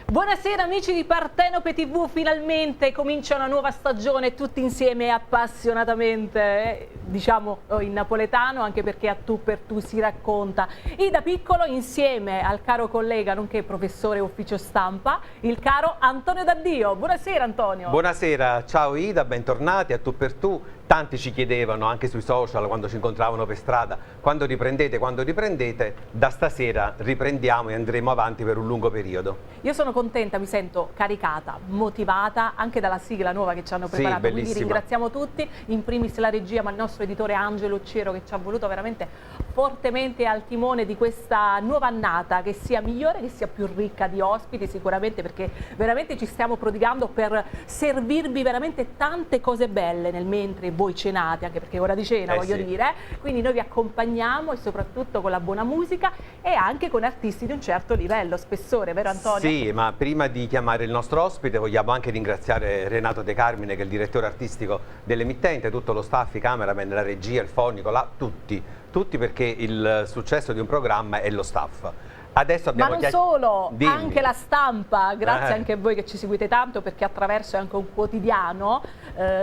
Buonasera amici di Partenope TV, finalmente comincia una nuova stagione tutti insieme appassionatamente, diciamo in napoletano, anche perché a tu per tu si racconta. Ida Piccolo insieme al caro collega, nonché professore ufficio stampa, il caro Antonio D'Addio. Buonasera Antonio. Buonasera, ciao Ida, bentornati a tu per tu. Tanti ci chiedevano anche sui social quando ci incontravano per strada quando riprendete, da stasera riprendiamo e andremo avanti per un lungo periodo. Io sono contenta, mi sento caricata, motivata anche dalla sigla nuova che ci hanno preparato, sì, quindi ringraziamo tutti, in primis la regia ma il nostro editore Angelo Ciero che ci ha voluto veramente fortemente al timone di questa nuova annata, che sia migliore, che sia più ricca di ospiti sicuramente, perché veramente ci stiamo prodigando per servirvi veramente tante cose belle nel mentre voi cenate, anche perché è ora di cena voglio dire, quindi noi vi accompagniamo e soprattutto con la buona musica e anche con artisti di un certo livello, spessore, vero Antonio? Sì, ma prima di chiamare il nostro ospite vogliamo anche ringraziare Renato De Carmine, che è il direttore artistico dell'emittente, tutto lo staff, i cameraman, la regia, il fonico, tutti perché il successo di un programma è lo staff. Adesso abbiamo ma non solo, anche la stampa, grazie anche a voi che ci seguite tanto, perché attraverso anche un quotidiano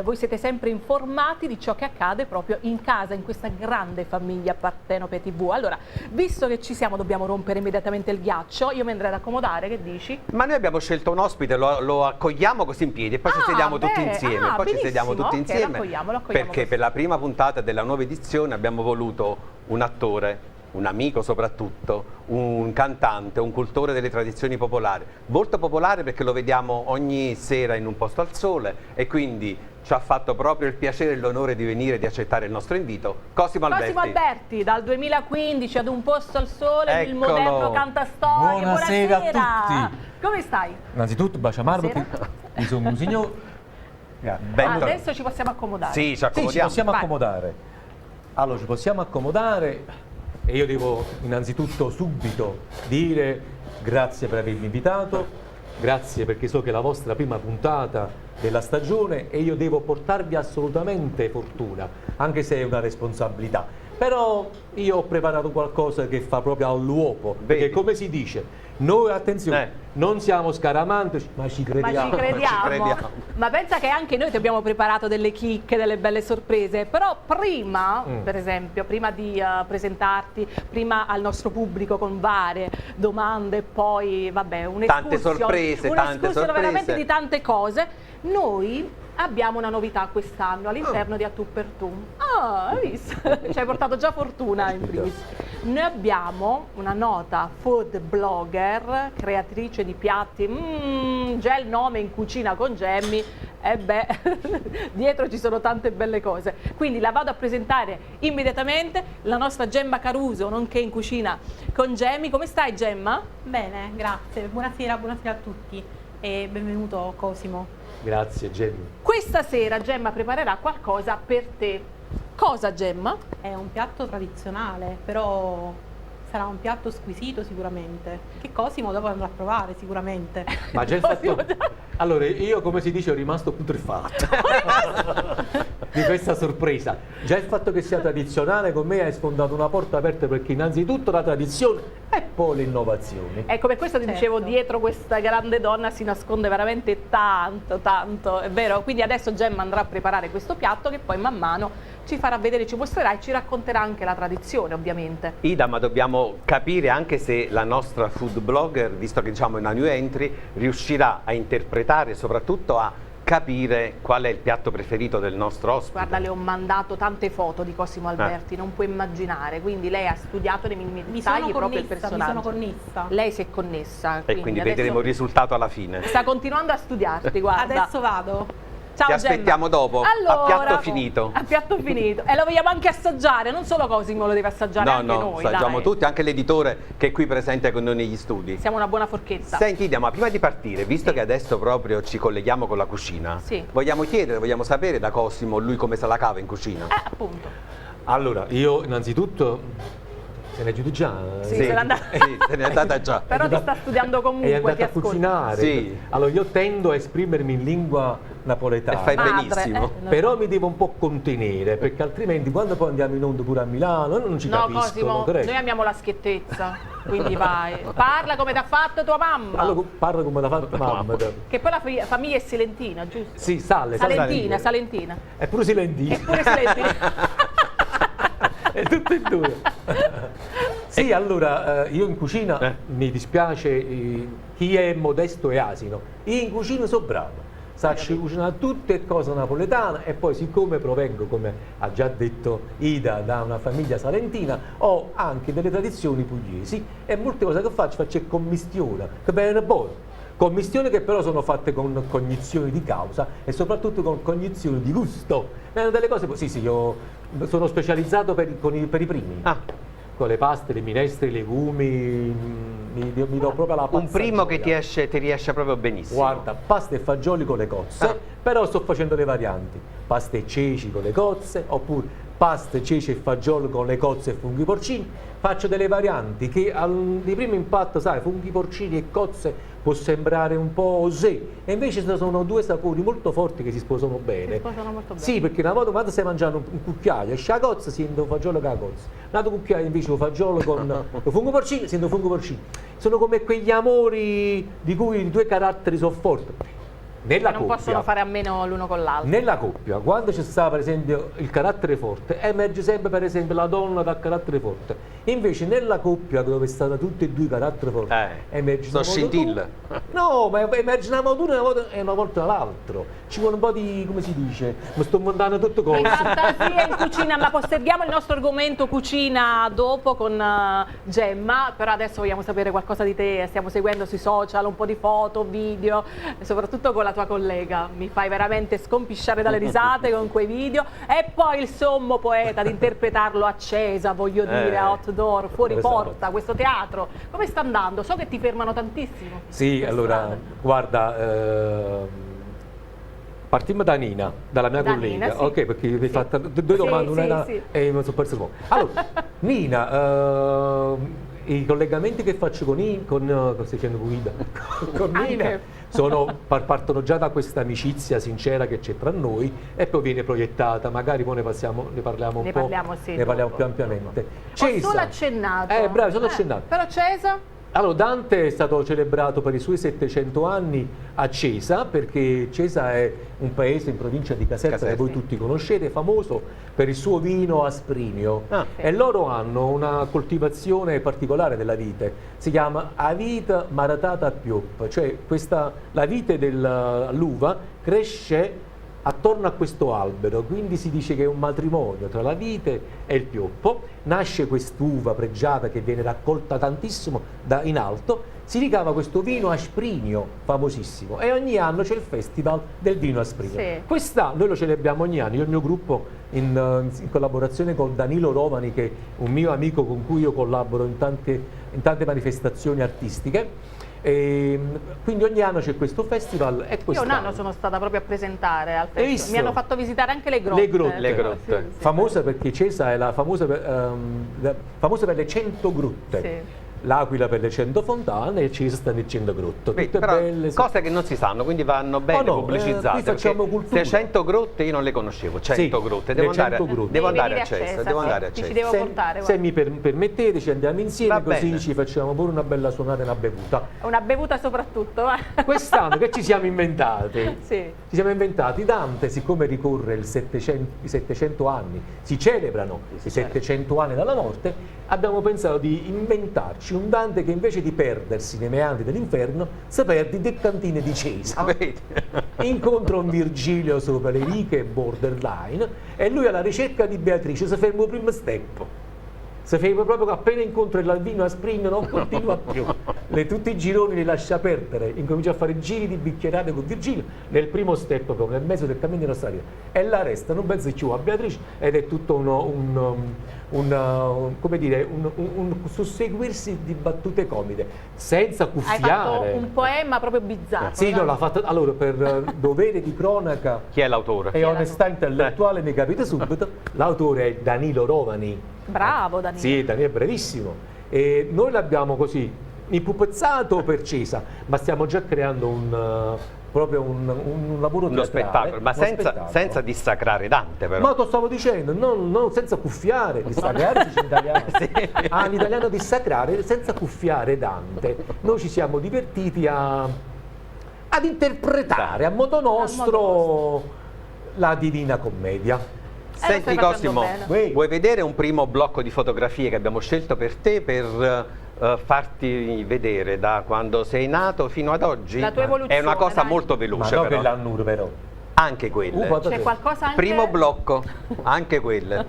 voi siete sempre informati di ciò che accade proprio in casa, in questa grande famiglia Partenope TV. Allora, visto che ci siamo, dobbiamo rompere immediatamente il ghiaccio, io mi andrei ad accomodare, che dici? Ma noi abbiamo scelto un ospite, lo accogliamo così in piedi e poi ci sediamo tutti insieme, lo perché per la prima puntata della nuova edizione abbiamo voluto un attore, un amico soprattutto, un cantante, un cultore delle tradizioni popolari, molto popolare perché lo vediamo ogni sera in Un posto al sole e quindi ci ha fatto proprio il piacere e l'onore di venire e di accettare il nostro invito. Cosimo Alberti. Cosimo Alberti, dal 2015 ad Un posto al sole, il Eccolo. moderno cantastorie. Buonasera a tutti. Come stai? Innanzitutto bacia Marboti, mi sono un signore. Adesso ci possiamo accomodare. Sì, ci accomodiamo. Sì, ci possiamo accomodare. Allora, ci possiamo accomodare e io devo innanzitutto subito dire grazie per avermi invitato, grazie perché so che è la vostra prima puntata della stagione e io devo portarvi assolutamente fortuna, anche se è una responsabilità. Però io ho preparato qualcosa che fa proprio all'uopo, perché come si dice, noi attenzione, non siamo scaramantici, ma ci crediamo. Ma ci crediamo. Ma pensa che anche noi ti abbiamo preparato delle chicche, delle belle sorprese, però prima, per esempio, prima di presentarti, prima al nostro pubblico con varie domande, poi vabbè, tante sorprese veramente di tante cose, noi abbiamo una novità quest'anno all'interno di A Tu per Tu. Hai visto? Ci hai portato già fortuna in primis. Noi abbiamo una nota food blogger, creatrice di piatti, già il nome In Cucina con Gemmi, e beh, dietro ci sono tante belle cose. Quindi la vado a presentare immediatamente, la nostra Gemma Caruso, nonché In Cucina con Gemmi. Come stai Gemma? Bene, grazie. Buonasera a tutti e benvenuto Cosimo. Grazie Gemma. Questa sera Gemma preparerà qualcosa per te. Cosa Gemma? È un piatto tradizionale, però sarà un piatto squisito sicuramente, che Cosimo dopo andrà a provare sicuramente. Ma già il fatto... Allora, io come si dice ho rimasto putrefatto di questa sorpresa. Già il fatto che sia tradizionale con me hai sfondato una porta aperta, perché innanzitutto la tradizione e poi le innovazioni. Ecco, per questo ti dicevo, dietro questa grande donna si nasconde veramente tanto, è vero? Quindi adesso Gemma andrà a preparare questo piatto che poi man mano ci farà vedere, ci mostrerà e ci racconterà anche la tradizione ovviamente. Ida, ma dobbiamo capire anche se la nostra food blogger, visto che diciamo è una new entry, riuscirà a interpretare e soprattutto a capire qual è il piatto preferito del nostro ospite. Guarda, le ho mandato tante foto di Cosimo Alberti, non puoi immaginare, quindi lei ha studiato nei minimi dettagli proprio il personaggio. Mi sono connessa. Lei si è connessa. E quindi vedremo il risultato alla fine. Sta continuando a studiarti, guarda. Adesso vado. Ciao, ti aspettiamo Gemma. dopo, allora, a piatto finito. A piatto finito. E lo vogliamo anche assaggiare, non solo Cosimo lo deve assaggiare, anche noi. Assaggiamo tutti, anche l'editore che è qui presente con noi negli studi. Siamo una buona forchetta. Senti Ida, ma prima di partire, visto che adesso proprio ci colleghiamo con la cucina, vogliamo sapere da Cosimo lui come se la cava in cucina. Appunto. Allora, io innanzitutto, Se n'è giù già. Sì, se n'è andata. Sì, se n'è andata già. Però ti sta studiando comunque, È andata ti a ascolta. cucinare. Sì. Allora io tendo a esprimermi in lingua napoletana. E fai Madre, benissimo. Però mi devo un po' contenere, perché altrimenti quando poi andiamo in onda pure a Milano non ci No, capiscono, Cosimo, corretto? noi amiamo la schiettezza, quindi vai. Parla come ti ha fatto tua mamma. Allora, parlo come l'ha fatta mamma. Che poi la famiglia è silentina, giusto? Sì, sale. Salentina. È pure silentina. Eppure silentina. È tutte e due. Sì, allora io in cucina mi dispiace chi è modesto e asino. Io in cucina sono bravo. Sacci cucinare tutte le cose napoletane e poi siccome provengo, come ha già detto Ida, da una famiglia salentina, ho anche delle tradizioni pugliesi e molte cose che faccio commistione, che bene buono. Commistioni che però sono fatte con cognizioni di causa e soprattutto con cognizioni di gusto. Delle cose, sì, io sono specializzato per i primi. Con le paste, le minestre, i legumi, mi do proprio la Un primo che pazzaglia. ti riesce proprio benissimo. Guarda, pasta e fagioli con le cozze, però sto facendo le varianti. Pasta e ceci con le cozze, oppure pasta, ceci e fagioli con le cozze e funghi porcini. Faccio delle varianti che di primo impatto, sai, funghi porcini e cozze può sembrare un po' osè, e invece sono due sapori molto forti che si sposano bene. Si sposano molto bene. Sì, perché una volta quando stai mangiando un cucchiaio, esce la cozza, sento fagiolo con la cozza. Un altro cucchiaio invece un fagiolo con il fungo porcino, sento fungo porcino. Sono come quegli amori di cui i due caratteri sono forti. Nella non coppia, possono fare a meno l'uno con l'altro. nella coppia, quando c'è sta per esempio il carattere forte, emerge sempre per esempio la donna dal carattere forte. Invece nella coppia dove stanno tutti e due i caratteri forti, emerge sono scintille. No, ma emerge una volta uno e una volta l'altro. Ci vuole un po' di, come si dice, mi sto montando tutto Di cose. fantasia in cucina, ma posterghiamo il nostro argomento cucina dopo con Gemma, però adesso vogliamo sapere qualcosa di te, stiamo seguendo sui social un po' di foto, video, e soprattutto con la tua collega, mi fai veramente scompisciare dalle risate con quei video, e poi il sommo poeta di interpretarlo accesa, voglio dire, a outdoor, fuori Esatto. porta, questo teatro, come sta andando? So che ti fermano tantissimo. Sì, per allora, strada. guarda, partimmo da Nina, dalla mia Da collega, Nina, sì. ok, perché mi hai Sì. fatto due Sì, domande, una sì, era sì. e mi sono perso un po'. Allora, Nina, i collegamenti che faccio con stai dicendo Guida? Con Nina Anche. partono già da questa amicizia sincera che c'è tra noi e poi viene proiettata, magari poi ne parliamo un Ne po', parliamo, sì, ne parliamo dopo. più ampiamente. Ho Cesa. solo accennato. Bravo, solo accennato. Però Cesa? Allora, Dante è stato celebrato per i suoi 700 anni a Cesa, perché Cesa è un paese in provincia di Caserta che voi tutti conoscete, famoso per il suo vino Asprinio. E loro hanno una coltivazione particolare della vite, si chiama Avita Maratata a Piop, cioè la vite dell'uva cresce attorno a questo albero, quindi si dice che è un matrimonio tra la vite e il pioppo. Nasce quest'uva pregiata che viene raccolta tantissimo in alto, si ricava questo vino Asprinio famosissimo e ogni anno c'è il festival del vino Asprinio. Sì. Quest'anno noi lo celebriamo ogni anno, io e il mio gruppo in collaborazione con Danilo Rovani, che è un mio amico con cui io collaboro in tante manifestazioni artistiche. E quindi ogni anno c'è questo festival e Io un anno sono stata proprio a presentare al festival. visto? Mi hanno fatto visitare anche le grotte. Le grotte. Sì, sì. Famosa perché Cesa è famosa per le 100 grotte. Sì. L'Aquila per le 100 fontane e Cesa sta nel 100 grotte. Vedi, Tutte però belle. cose che non si sanno, quindi vanno bene no, pubblicizzate. qui facciamo perché cultura. 100 grotte io non le conoscevo, 100 Sì, grotte, le devo 100 andare, grotte. devo Devi andare a venire a Cesa, Cesa, devo sì. andare a Ti ci Cesa. devo portare, Se mi permettete ci andiamo insieme, Va così bene. ci facciamo pure una bella suonata e una bevuta. Una bevuta soprattutto, va. Quest'anno che ci siamo inventati? Sì. Ci siamo inventati Dante, siccome ricorre i 700 anni, si celebrano i 700 anni dalla morte, abbiamo pensato di inventarci un Dante che invece di perdersi nei meandri dell'inferno si perde in cantine di Cesa. Vedi? Incontra un Virgilio sopra le righe borderline e lui alla ricerca di Beatrice si ferma al primo step. Si ferma proprio che appena incontra il vino Asprinio non continua più. Tutti i gironi li lascia perdere, incomincia a fare giri di bicchierate con Virgilio nel primo step, proprio nel mezzo del cammino della strada, e la resta non pensa più a Beatrice ed è tutto come dire, un susseguirsi di battute comide senza Hai cuffiare. fatto un poema proprio bizzarro. Sì, no, dai. l'ha fatto. Allora, per dovere di cronaca Chi è l'autore? e onestà intellettuale mi capite subito, l'autore è Danilo Rovani, Bravo Daniele. Sì, Daniele è bravissimo. E noi l'abbiamo così impupazzato per Cesa, ma stiamo già creando proprio un lavoro Uno teatrale, spettacolo, ma uno spettacolo. senza dissacrare Dante però. Ma te lo stavo dicendo, non senza cuffiare, dissacrare si dice in italiano. Sì. Ah, in italiano dissacrare, senza cuffiare Dante. Noi ci siamo divertiti ad interpretare a modo nostro la Divina Commedia. Senti lo stai Cosimo, facendo bene. vuoi vedere un primo blocco di fotografie che abbiamo scelto per te per farti vedere da quando sei nato fino ad oggi? La tua evoluzione, È una cosa dai. molto Ma veloce no, però. che l'annuro però. Anche quelle. Guarda C'è te. qualcosa anche... Primo blocco, anche quelle.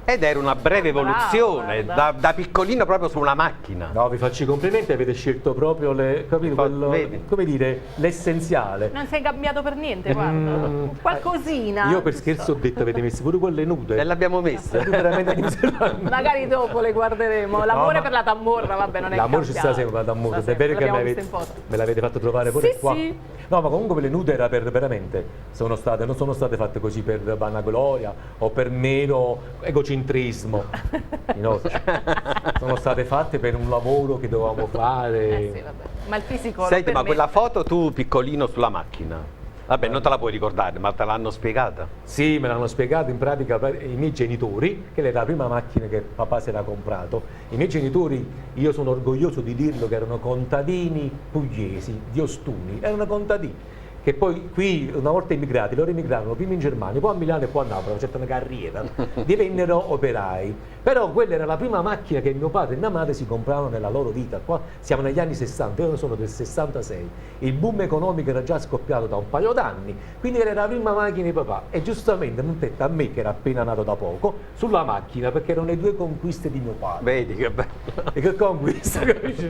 Ed era una breve evoluzione, Bravo, da piccolino proprio su una macchina. No, vi faccio i complimenti, avete scelto proprio capito, Vedi? come dire, l'essenziale. Non sei cambiato per niente, guarda. Qualcosina. Io per scherzo ho detto avete messo pure quelle nude. E l'abbiamo messa. Tu veramente mi sembra- Magari dopo le guarderemo. L'amore ma- per la tamborra, vabbè, non è L'amore ci cambiato. sta sempre, ma l'amore. Sta È vero sempre, che l'abbiamo vista in foto. me l'avete fatto trovare pure Sì, qua. sì. No, ma comunque quelle nude era per veramente, non sono state fatte così per vanagloria o per mero egocentrismo. Inoltre, sono state fatte per un lavoro che dovevamo fare. Sì, vabbè. Ma il fisico Senti, lo ma quella permette. foto tu piccolino sulla macchina, vabbè, non te la puoi ricordare, ma te l'hanno spiegata? Sì, me l'hanno spiegato in pratica i miei genitori, che era la prima macchina che papà si era comprato. I miei genitori, io sono orgoglioso di dirlo, che erano contadini pugliesi, di Ostuni, erano contadini. Che poi qui, una volta immigrati, loro emigrarono prima in Germania, poi a Milano e poi a Napoli, facevano una carriera, divennero operai. Però quella era la prima macchina che mio padre e mia madre si compravano nella loro vita. Qua siamo negli anni 60, io sono del 66. Il boom economico era già scoppiato da un paio d'anni, quindi era la prima macchina di papà. E giustamente non detta a me, che era appena nato da poco, sulla macchina, perché erano le due conquiste di mio padre. Vedi che bello. E che conquista, capisci?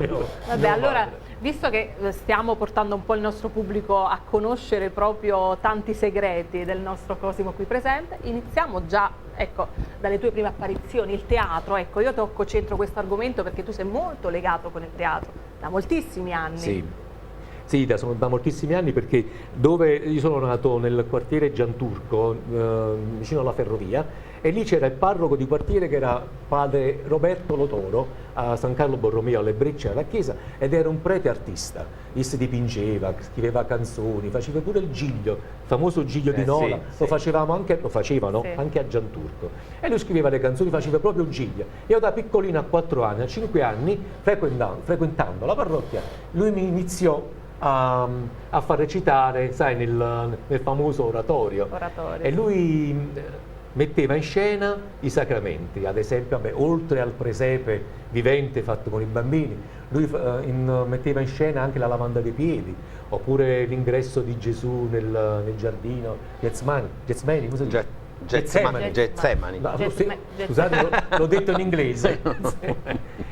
Vabbè, allora, visto che stiamo portando un po' il nostro pubblico a conoscere proprio tanti segreti del nostro Cosimo qui presente, iniziamo già, ecco, dalle tue prime apparizioni, il teatro. Ecco, io tocco centro questo argomento perché tu sei molto legato con il teatro, da moltissimi anni. Sì. Sì, da moltissimi anni, perché dove io sono nato nel quartiere Gianturco, vicino alla ferrovia, e lì c'era il parroco di quartiere che era padre Roberto Lotoro, a San Carlo Borromeo, alle Brecce, alla chiesa, ed era un prete artista. Lui si dipingeva, scriveva canzoni, faceva pure il Giglio, il famoso Giglio di Nola, sì, sì. lo facevano Sì. anche a Gianturco. E lui scriveva le canzoni, faceva proprio il Giglio. Io da piccolino a 4 anni, a 5 anni, frequentando la parrocchia, lui mi iniziò a far recitare, sai, nel famoso oratorio. E lui metteva in scena i sacramenti, ad esempio, vabbè, oltre al presepe vivente fatto con i bambini, lui metteva in scena anche la lavanda dei piedi, oppure l'ingresso di Gesù nel giardino Getsemani, come si dice? Getsemani. No, scusate, l'ho detto in inglese.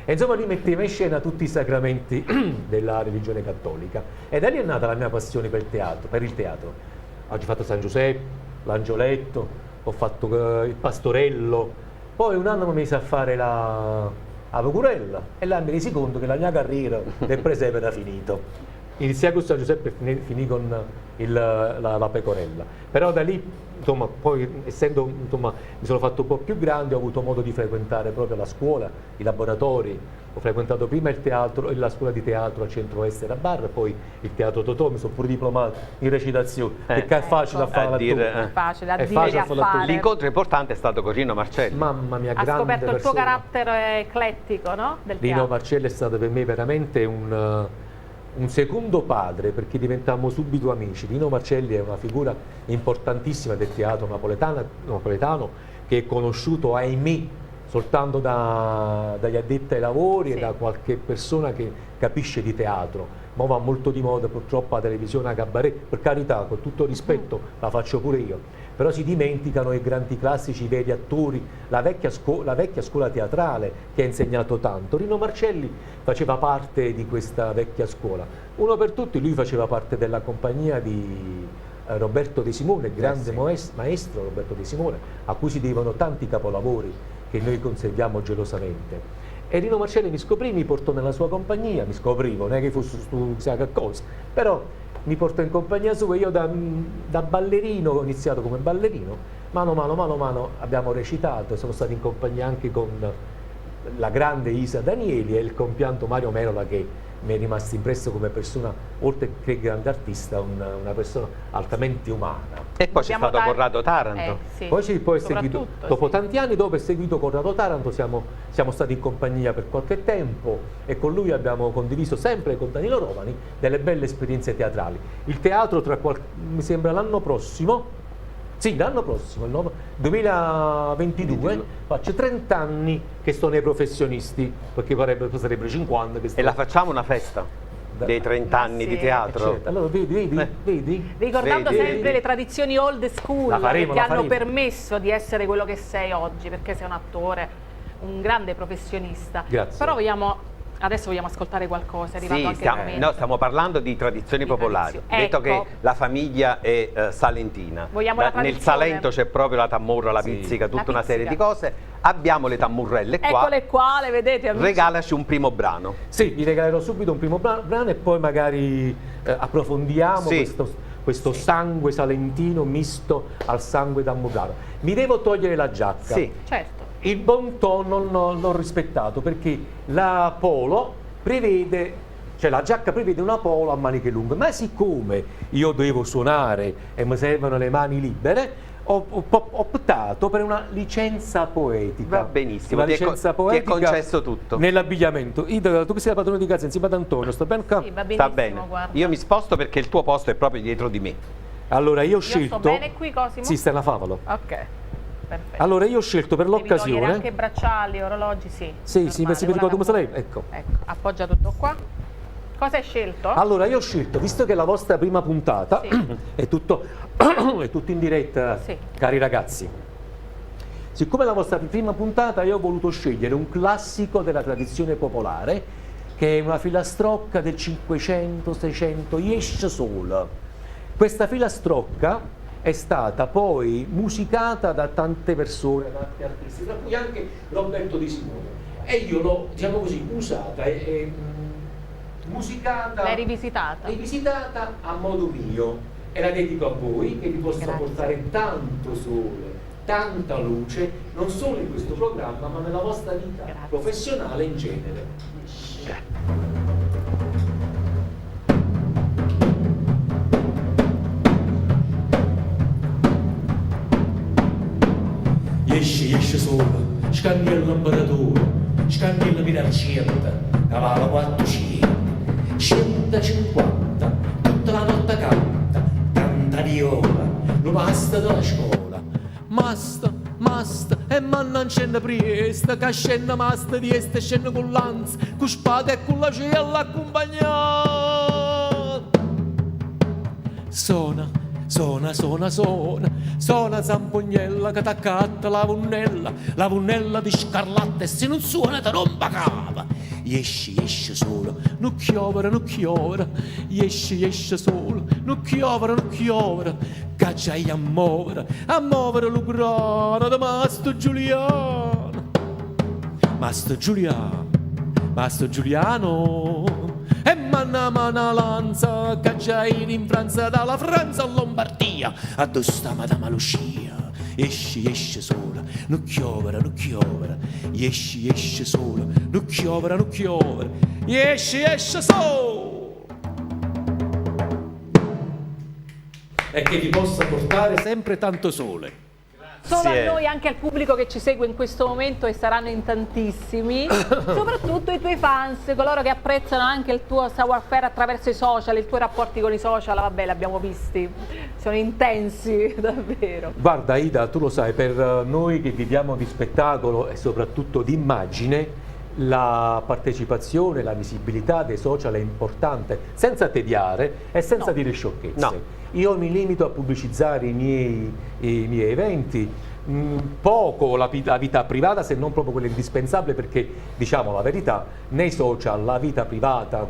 E insomma lui metteva in scena tutti i sacramenti della religione cattolica, e da lì è nata la mia passione per il teatro. Oggi ho fatto San Giuseppe, l'Angioletto, ho fatto il Pastorello, poi un anno mi mise a fare la Procurella, e là mi resi conto che la mia carriera del presepe era finito. Iniziai con San Giuseppe e finì con la Pecorella. Però da lì, insomma, poi essendo, insomma, mi sono fatto un po' più grande, ho avuto modo di frequentare proprio la scuola, i laboratori, Ho frequentato prima il teatro, la scuola di teatro al centro-est a Barra, poi il teatro Totò, mi sono pure diplomato in recitazione, perché è facile a fare l'attore. Facile, a È dire facile a a fare l'attore. fare. L'incontro importante è stato con Rino Marcelli. Mamma mia, Ha grande scoperto il tuo persona. carattere eclettico, no? Del Rino teatro. Marcelli è stato per me veramente un secondo padre, perché diventammo subito amici. Rino Marcelli è una figura importantissima del teatro napoletano, che è conosciuto, ahimè, soltanto dagli addetti ai lavori Sì. e da qualche persona che capisce di teatro. Ma va molto di moda purtroppo la televisione a cabaret, per carità, con tutto rispetto, la faccio pure io, però si dimenticano i grandi classici, i veri attori, la vecchia scuola teatrale che ha insegnato tanto. Rino Marcelli faceva parte di questa vecchia scuola. Uno per tutti, lui faceva parte della compagnia di Roberto De Simone, il grande maestro Roberto De Simone, a cui si devono tanti capolavori che noi conserviamo gelosamente. E Rino Marcelli mi scoprì, mi portò nella sua compagnia, mi scoprivo, non è che fosse chissà che cosa, però mi portò in compagnia sua. Io da ballerino, ho iniziato come ballerino, mano a mano abbiamo recitato, sono stato in compagnia anche con la grande Isa Danieli e il compianto Mario Merola, che mi è rimasto impresso come persona, oltre che grande artista, una persona altamente umana. E poi c'è Dobbiamo stato Corrado Taranto. Sì. Poi è seguito, Soprattutto, dopo sì. tanti anni dopo è seguito Corrado Taranto, siamo stati in compagnia per qualche tempo e con lui abbiamo condiviso, sempre con Danilo Romani, delle belle esperienze teatrali. Il teatro mi sembra l'anno prossimo, il 2022, faccio 30 anni che sto nei professionisti, perché sarebbero 50 che sto... E la facciamo una festa dei 30 anni sì. di teatro. Certo. Allora vedi? Ricordando Vedi? sempre le tradizioni old school La faremo, che ti la hanno faremo. permesso di essere quello che sei oggi, perché sei un attore, un grande professionista. Grazie. Però adesso vogliamo ascoltare qualcosa, è arrivato Sì, anche il momento. stiamo parlando di tradizioni Di popolari. tradizioni. Detto Ecco. che la famiglia è salentina. Vogliamo la Nel tradizione? Salento c'è proprio la tammurra, la Sì. pizzica, tutta La una serie pizzica. di cose. Abbiamo le tammurrelle qua. Eccole qua, le vedete amici? Regalaci un primo brano. Sì, vi regalerò subito un primo brano e poi magari approfondiamo Sì. questo sangue salentino misto al sangue tammurrano. Mi devo togliere la giacca. Sì. Certo. Il bon ton non l'ho rispettato, perché la polo prevede, cioè la giacca prevede una polo a maniche lunghe, ma siccome io devo suonare e mi servono le mani libere, ho optato per una licenza poetica. Va benissimo, Una ti è licenza ti è poetica concesso tutto. nell'abbigliamento. Ida, tu che sei la padrona di casa insieme ad Antonio, sta bene qua? Sì, va benissimo, Sta bene. guarda. Io mi sposto perché il tuo posto è proprio dietro di me. Allora io ho sto scelto... bene qui, Cosimo? Sì, sta una favola. Ok, perfetto. Allora io ho scelto per Devi togliere l'occasione... anche bracciali, orologi, sì. Sì, sì, normale, si mi ricordo come con la sarei. Ecco. Ecco, appoggia tutto qua. Cosa hai scelto? Allora io ho scelto, visto che è la vostra prima puntata, Sì. è tutto in diretta, Sì. cari ragazzi. Siccome è la vostra prima puntata, io ho voluto scegliere un classico della tradizione popolare, che è una filastrocca del 500-600, Jesce Sol. Questa filastrocca è stata poi musicata da tante persone, da tanti artisti, tra cui anche Roberto Di Simone. E io l'ho, diciamo così, usata e musicata, L'hai rivisitata? a modo mio, e la dedico a voi, che vi possa Grazie. portare tanto sole, tanta luce, non solo in questo programma, ma nella vostra vita Grazie. professionale in genere. Esce solo, scambia il lampadatore, scambia la vita al centro, cavallo 400, 150, tutta la notte canta viola, lo basta della scuola, masta, e manna non scende priesta, che scende masta di este, scende con l'anza, con spada e con la cella accompagnata. Suona zampognella che t'accatta la vunnella di scarlatta, e se non suona ti rompa capa. Esce solo, non chiovera, esce solo, non chiovera, cacciai a muovere l'ugrana da Mastro Giuliano. E manna lanza, cacciai in Francia, dalla Francia a Lombardia, addosso sta Madama Lucia. esce sola, non chiovera, esce sola, non chiovera, esce sola. E che vi possa portare sempre tanto sole. Solo a noi, anche al pubblico che ci segue in questo momento e saranno in tantissimi, soprattutto i tuoi fans, coloro che apprezzano anche il tuo savoir-faire attraverso i social, i tuoi rapporti con i social, vabbè, li abbiamo visti, sono intensi, davvero. Guarda Ida, tu lo sai, per noi che viviamo di spettacolo e soprattutto di immagine, la partecipazione, la visibilità dei social è importante, senza tediare e senza dire sciocchezze. No. Io mi limito a pubblicizzare i miei eventi, poco la vita privata, se non proprio quella indispensabile, perché diciamo la verità, nei social la vita privata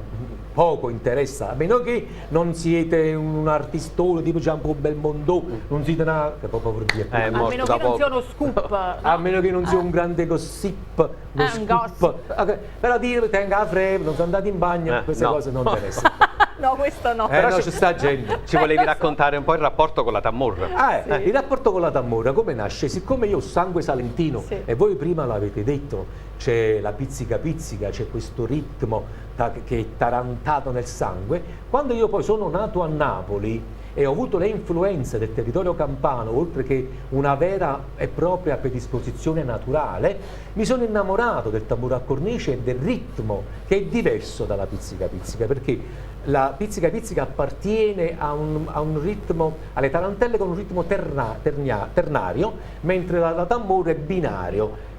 poco interessa, a meno che non siete un artistone tipo Gianpo Belmondo, non siete una... che proprio per dire, A meno che non sia uno scoop. a meno che non sia un grande gossip, un gossip. Okay. Però dire tenga la freve, non sono andati in bagno, queste no. cose non interessano. No, questo no. No, ci sta gente. Ci volevi raccontare un po' il rapporto con la Tamurra? Il rapporto con la Tamurra come nasce? Siccome io ho sangue salentino, Sì. e voi prima l'avete detto, c'è la pizzica, c'è questo ritmo che è tarantato nel sangue, quando io poi sono nato a Napoli e ho avuto le influenze del territorio campano, oltre che una vera e propria predisposizione naturale, mi sono innamorato del tamburo a cornice e del ritmo, che è diverso dalla pizzica, perché la pizzica appartiene a un ritmo, alle tarantelle con un ritmo ternario, mentre la tamburo è binario.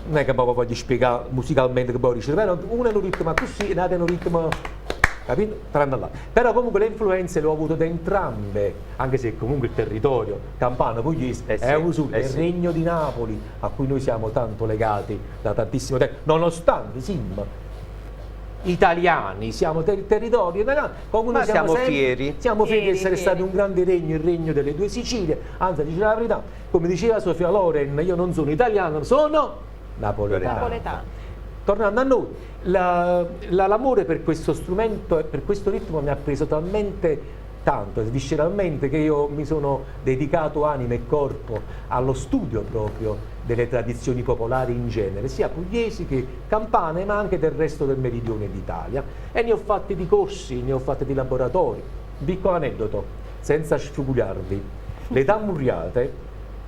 Non è che poi voglio spiegare musicalmente che poi dice, uno è un ritmo così e l'altro è un ritmo, capito? Però comunque le influenze le ho avute da entrambe, anche se comunque il territorio campano pugliese è il regno di Napoli, a cui noi siamo tanto legati da tantissimo tempo, nonostante siamo italiani, siamo territorio italiano, ma siamo fieri. Siamo fieri di essere stati un grande regno, il regno delle due Sicilie, anzi, a dire la verità, come diceva Sofia Loren, io non sono italiano, sono napoletano. Tornando a noi, l'amore per questo strumento e per questo ritmo mi ha preso talmente tanto, visceralmente, che io mi sono dedicato anima e corpo allo studio proprio delle tradizioni popolari in genere, sia pugliesi che campane, ma anche del resto del meridione d'Italia, e ne ho fatti di corsi, ne ho fatti di laboratori. Piccolo aneddoto, senza sfrugugliarvi, le tamburiate,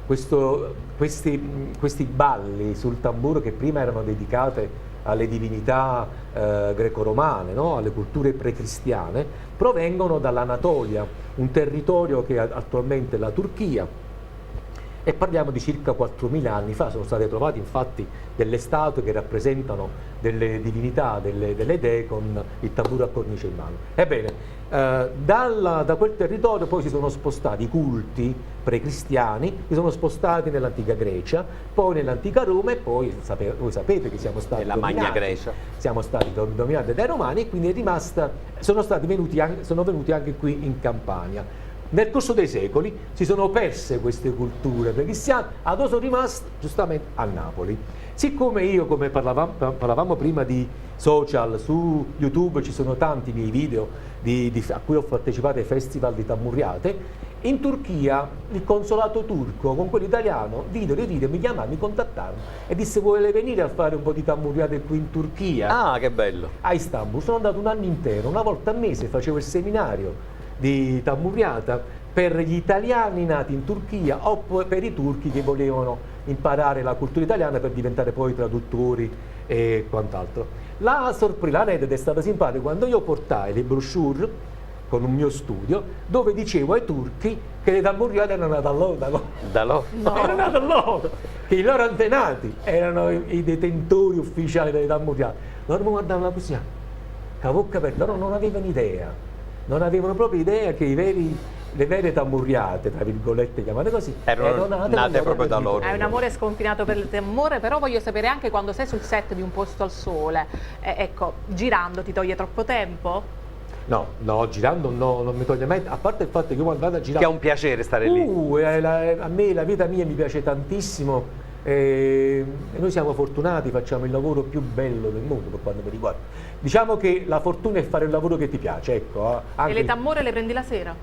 questi balli sul tamburo che prima erano dedicate alle divinità greco-romane, no? Alle culture precristiane, provengono dall'Anatolia, un territorio che attualmente è la Turchia, e parliamo di circa 4.000 anni fa. Sono state trovate infatti delle statue che rappresentano delle divinità, delle dee con il tamburo a cornice in mano. Ebbene, da quel territorio poi si sono spostati i culti precristiani, si sono spostati nell'antica Grecia, poi nell'antica Roma, e poi voi sapete che siamo stati nella Magna Grecia. Siamo stati dominati dai Romani, e quindi sono venuti anche qui in Campania. Nel corso dei secoli si sono perse queste culture precristiane, ad sono rimaste giustamente a Napoli. Siccome io, come parlavamo prima di social, su YouTube ci sono tanti miei video a cui ho partecipato ai festival di Tamurriate, in Turchia il consolato turco con quello italiano videro i video, mi chiamarono, mi contattarono e disse: vuole venire a fare un po' di Tamurriate qui in Turchia? Ah, che bello! A Istanbul. Sono andato un anno intero, una volta al mese facevo il seminario di Tamurriata per gli italiani nati in Turchia o per i turchi che volevano imparare la cultura italiana per diventare poi traduttori e quant'altro. L'aneddoto è stata simpatica quando io portai le brochure con un mio studio dove dicevo ai turchi che le Tamurriate erano nate a loro, erano nate a loro, che i loro antenati erano i detentori ufficiali delle Tamurriate. Loro mi guardavano così, cavocca, per loro non avevano idea. Non avevano proprio idea che le vere Tamurriate, tra virgolette chiamate così, erano nate proprio da loro. Hai un amore sconfinato per il tamburo, però voglio sapere anche quando sei sul set di Un posto al sole, ecco, girando ti toglie troppo tempo? No, girando non mi toglie mai, a parte il fatto che io quando vado a girare... Che è un piacere stare lì. A me la vita mia mi piace tantissimo, e noi siamo fortunati, facciamo il lavoro più bello del mondo per quanto mi riguarda. Diciamo che la fortuna è fare il lavoro che ti piace, ecco. E le tammore le prendi la sera?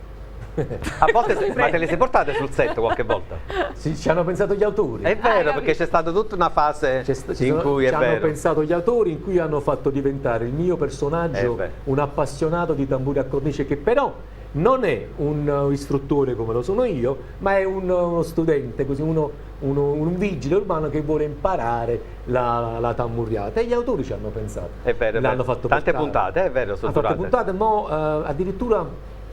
A volte, ma te le sei portate sul set qualche volta? Sì, ci hanno pensato gli autori. È vero, perché c'è stata tutta una fase in cui ci è hanno vero. pensato gli autori, in cui hanno fatto diventare il mio personaggio un appassionato di tamburi a cornice, che però non è un istruttore come lo sono io, ma è uno studente, così un vigile urbano che vuole imparare la tamburiata, e gli autori ci hanno pensato. È vero, L'hanno fatto tante portare. puntate, è vero, sono Ha fatto durate. puntate, ma addirittura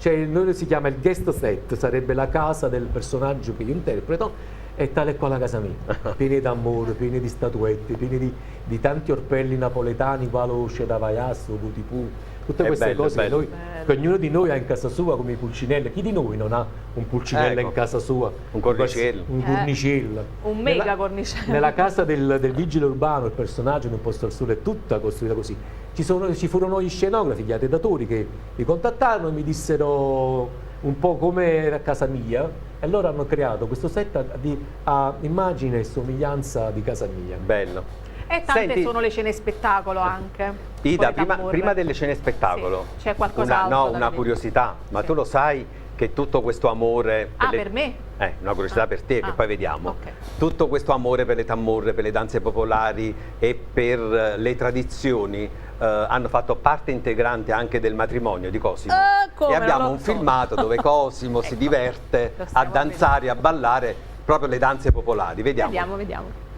noi si chiama il guest set, sarebbe la casa del personaggio che io interpreto, e tale e quale la casa mia, pieni d'amore, pieni di statuette, pieni di tanti orpelli napoletani, Valoce, da Vaiasso, Butipù, tutte È queste bello, cose bello. che ognuno di noi ha in casa sua, come i pulcinelli. Chi di noi non ha un pulcinello Ecco, in casa sua? un cornicello. Un cornicello. Un mega cornicello. Nella casa del vigile urbano, il personaggio di Un posto al sole è tutta costruita così. Ci furono gli scenografi, gli arredatori che mi contattarono e mi dissero un po' come era a casa mia, e loro hanno creato questo set a immagine e somiglianza di casa mia. Bello. E tante Senti, sono le scene spettacolo anche. Ida, Con le tamburre. prima delle scene spettacolo, Sì, c'è qualcos'altro da una vedere. curiosità, ma Sì. tu lo sai che tutto questo amore... Per me? Una curiosità per te, che poi vediamo. ok. Tutto questo amore per le tamurre, per le danze popolari e per le tradizioni hanno fatto parte integrante anche del matrimonio di Cosimo. Come E abbiamo non lo un so. filmato dove Cosimo si diverte Lo a stiamo danzare, a ballare proprio le danze popolari. Vediamo. Vediamo.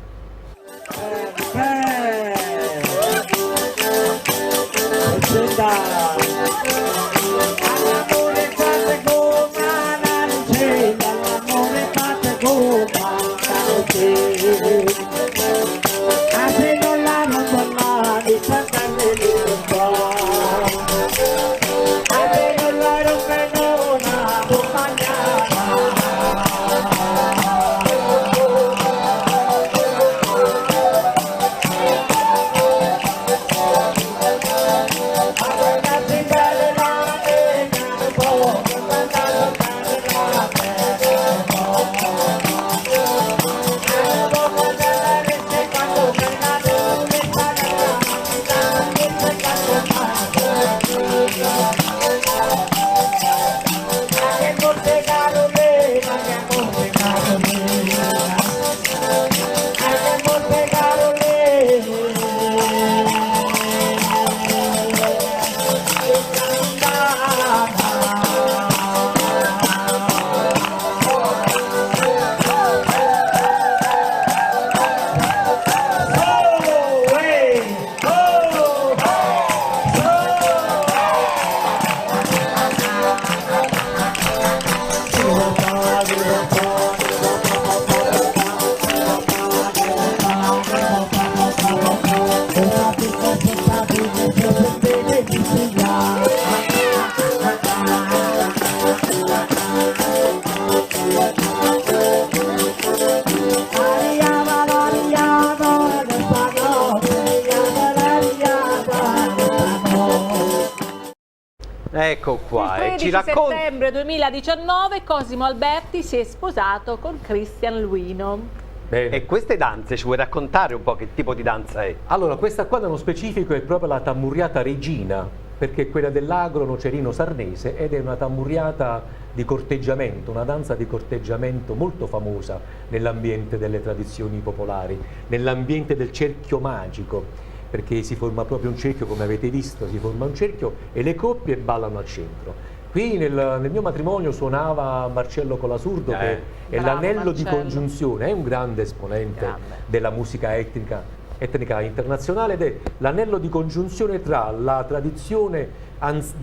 Ecco qua, Il e 13 ci racconta... settembre 2019 Cosimo Alberti si è sposato con Christian Luino. Bene. E queste danze, ci vuoi raccontare un po' che tipo di danza è? Allora, questa qua nello specifico è proprio la tammurriata regina, perché è quella dell'agro nocerino sarnese, ed è una tammurriata di corteggiamento, una danza di corteggiamento molto famosa nell'ambiente delle tradizioni popolari, nell'ambiente del cerchio magico, perché si forma proprio un cerchio, come avete visto, si forma un cerchio e le coppie ballano al centro. Qui nel mio matrimonio suonava Marcello Colasurdo, che è Bravo, l'anello di Marcello. congiunzione, è un grande esponente Grande. della musica etnica internazionale, ed è l'anello di congiunzione tra la tradizione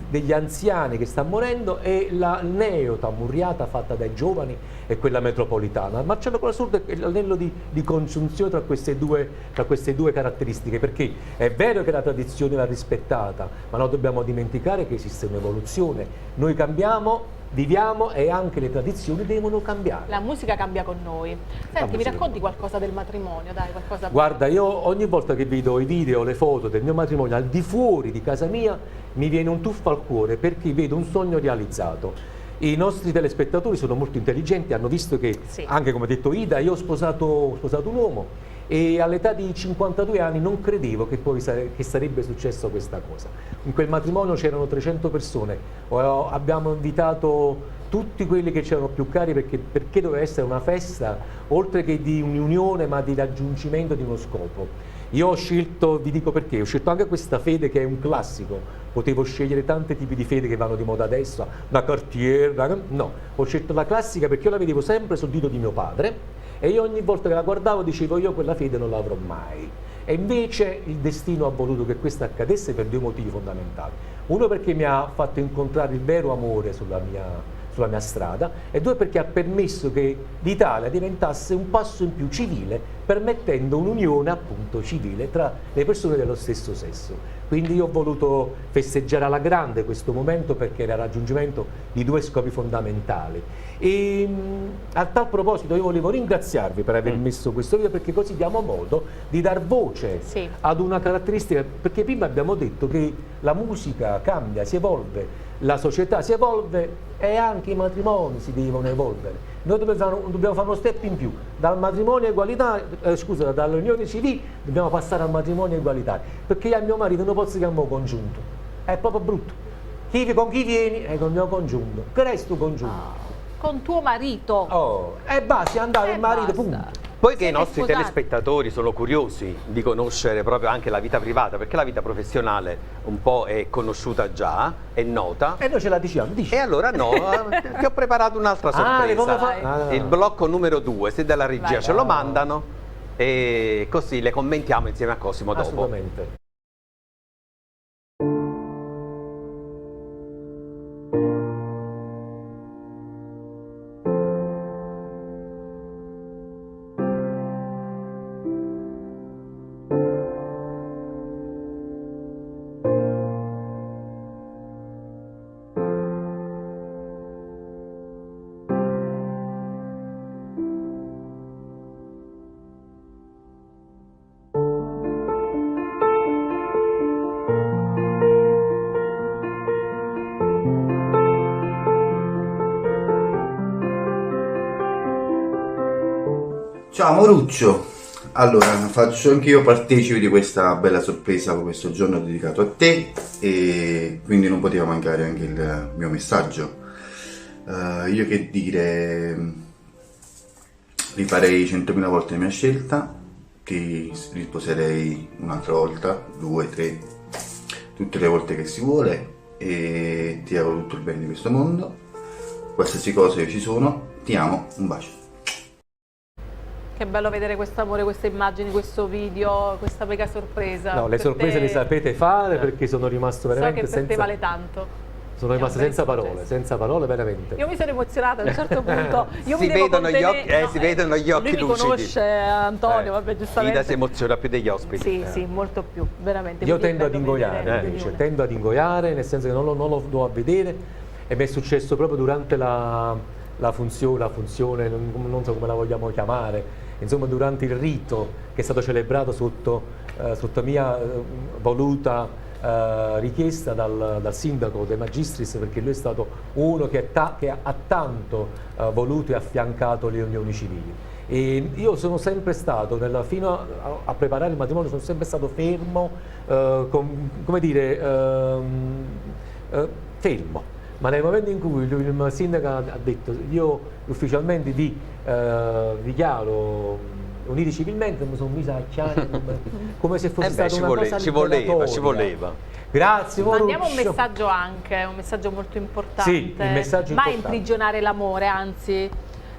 degli anziani che sta morendo e la neo-tammurriata fatta dai giovani e quella metropolitana. Marcello Colasurdo è l'anello di congiunzione tra queste due caratteristiche, perché è vero che la tradizione va rispettata, ma non dobbiamo dimenticare che esiste un'evoluzione. Noi cambiamo, viviamo, e anche le tradizioni devono cambiare. La musica cambia con noi. Senti, mi musica racconti qualcosa del matrimonio, dai, qualcosa. Guarda, io ogni volta che vedo i video, le foto del mio matrimonio al di fuori di casa mia, mi viene un tuffo al cuore, perché vedo un sogno realizzato. I nostri telespettatori sono molto intelligenti, hanno visto che, Sì. anche come ha detto Ida, io ho sposato un uomo, e all'età di 52 anni non credevo che poi che sarebbe successo questa cosa. In quel matrimonio c'erano 300 persone, abbiamo invitato tutti quelli che c'erano più cari perché doveva essere una festa oltre che di un'unione ma di raggiungimento di uno scopo. Io ho scelto, vi dico perché, ho scelto anche questa fede che è un classico, potevo scegliere tanti tipi di fede che vanno di moda adesso, una Cartier, no, ho scelto la classica perché io la vedevo sempre sul dito di mio padre e io ogni volta che la guardavo dicevo io quella fede non l'avrò mai. E invece il destino ha voluto che questo accadesse per due motivi fondamentali. Uno perché mi ha fatto incontrare il vero amore sulla mia strada e due perché ha permesso che l'Italia diventasse un passo in più civile, permettendo un'unione appunto civile tra le persone dello stesso sesso. Quindi io ho voluto festeggiare alla grande questo momento perché era il raggiungimento di due scopi fondamentali. E a tal proposito io volevo ringraziarvi per aver messo questo video perché così diamo modo di dar voce ad una caratteristica, perché prima abbiamo detto che la musica cambia, si evolve, la società si evolve e anche i matrimoni si devono evolvere. Noi dobbiamo fare uno step in più, dal matrimonio egualitario, dall'unione civile dobbiamo passare al matrimonio egualitario, perché io e mio marito non posso chiamare congiunto, è proprio brutto. Con chi vieni? È con il mio congiunto. Che resto congiunto? Con tuo marito. Oh, e basta, andare il marito, basta. punto. Poiché i Siete nostri sposati? telespettatori sono curiosi di conoscere proprio anche la vita privata, perché la vita professionale un po' è conosciuta già, è nota. E noi ce la diciamo, dici. E allora no, ti ho preparato un'altra sorpresa. Il blocco numero 2, se dalla regia Vai. ce lo mandano e così le commentiamo insieme a Cosimo dopo. Assolutamente. Ciao Mauruccio, allora faccio anch'io partecipe di questa bella sorpresa con questo giorno dedicato a te e quindi non poteva mancare anche il mio messaggio. Io che dire, rifarei 100.000 volte la mia scelta, ti risposerei un'altra volta, 2, 3, tutte le volte che si vuole e ti auguro tutto il bene di questo mondo, qualsiasi cosa io ci sono, ti amo, un bacio. Che bello vedere questo amore, queste immagini, questo video, questa mega sorpresa. No, le Per sorprese te- le sapete fare perché sono rimasto So veramente che per te senza... vale tanto. Sono È rimasto un bel senza parole veramente. Io mi sono emozionata a un certo punto. Io Si mi devo vedono gli contenere. occhi- si vedono gli occhi lui lucidi. mi conosce Antonio, vabbè, giustamente. Ida si emoziona più degli ospiti. Sì, sì, molto più, veramente. Io quindi è tendo ad bello ingoiare vedere invece, l'unione. tendo ad ingoiare, nel senso che non lo do a vedere e mi è successo proprio durante la funzione, non so come la vogliamo chiamare, insomma durante il rito che è stato celebrato sotto mia voluta richiesta dal sindaco De Magistris, perché lui è stato uno che ha tanto voluto e affiancato le unioni civili. E io sono sempre stato, fino a preparare il matrimonio, sono sempre stato fermo, fermo. Ma nel momento in cui il sindaco ha detto io ufficialmente vi dichiaro uniti civilmente, mi sono messo a chiare come se fosse stata una cosa ci voleva. Grazie, Mandiamo un Mauruccio. messaggio anche, un messaggio molto importante. Sì, il messaggio Mai importante. imprigionare l'amore, anzi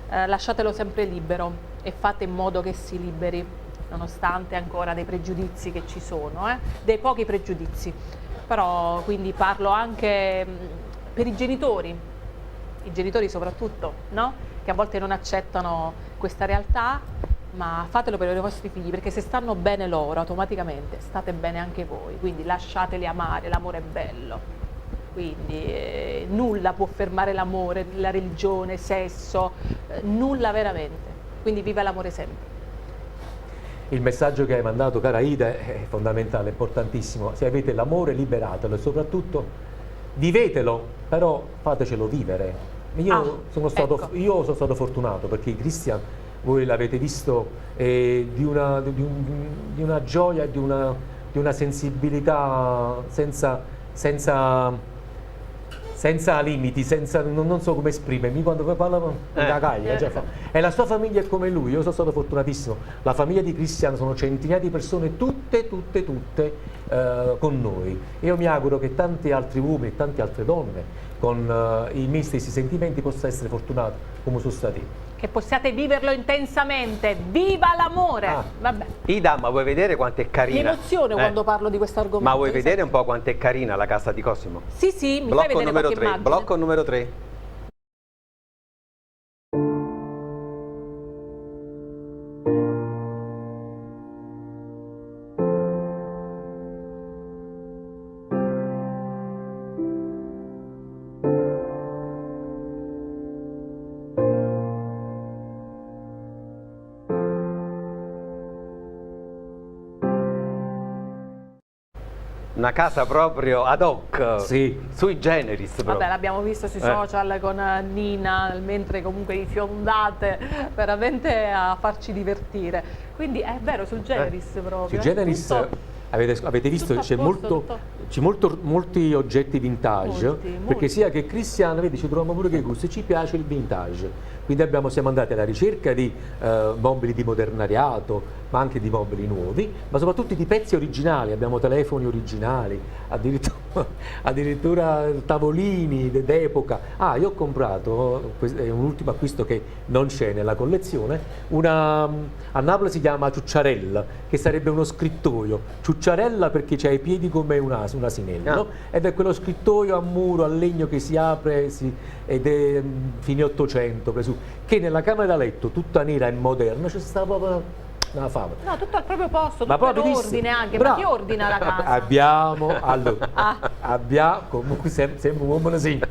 lasciatelo sempre libero e fate in modo che si liberi, nonostante ancora dei pregiudizi che ci sono, dei pochi pregiudizi. Però quindi parlo anche per i genitori soprattutto, no? Che a volte non accettano questa realtà, ma fatelo per i vostri figli, perché se stanno bene loro automaticamente state bene anche voi, quindi lasciateli amare, l'amore è bello, quindi nulla può fermare l'amore, la religione, sesso, nulla veramente, quindi viva l'amore sempre. Il messaggio che hai mandato, cara Ida, è fondamentale, è importantissimo. Se avete l'amore, liberatelo e soprattutto vivetelo, però fatecelo vivere. Io sono stato fortunato perché i cristiani voi l'avete visto, di una gioia, di una sensibilità senza limiti, non so come esprimermi, quando parlo da caglia, e la sua famiglia è come lui. Io sono stato fortunatissimo, la famiglia di Cristian sono centinaia di persone, tutte con noi. Io mi auguro che tanti altri uomini e tante altre donne con i miei stessi sentimenti possano essere fortunati come sono stati. Che possiate viverlo intensamente, viva l'amore! Vabbè. Ida, ma vuoi vedere quanto è carina? Mi emoziono quando parlo di questo argomento. Ma vuoi vedere un po' quanto è carina la casa di Cosimo? Sì, mi fai vedere numero qualche 3, immagine? blocco numero 3. Una casa proprio ad hoc, Sì. sui generis proprio. Vabbè, l'abbiamo visto sui social con Nina, mentre comunque vi fiondate veramente a farci divertire. Quindi è vero, sul generis proprio. Sui generis Tutto- avete visto tutto a c'è posto, molti oggetti vintage, Molti. perché sia che Cristiano, vedi, ci troviamo pure che gusti, ci piace il vintage. Quindi siamo andati alla ricerca di mobili di modernariato, ma anche di mobili nuovi, ma soprattutto di pezzi originali. Abbiamo telefoni originali, addirittura tavolini d'epoca. Io ho comprato, è un ultimo acquisto che non c'è nella collezione, a Napoli si chiama ciucciarella, che sarebbe uno scrittoio. Ciucciarella perché c'ha i piedi come un asinello, ed è quello scrittoio a muro, a legno che si apre ed è fine 800, che nella camera da letto, tutta nera e moderna, c'è sta proprio una fame. No, tutto al proprio posto, Ma tutto in proprio ordine anche. Bravo. Ma chi ordina la casa? Abbiamo, comunque sembra un uomo sì,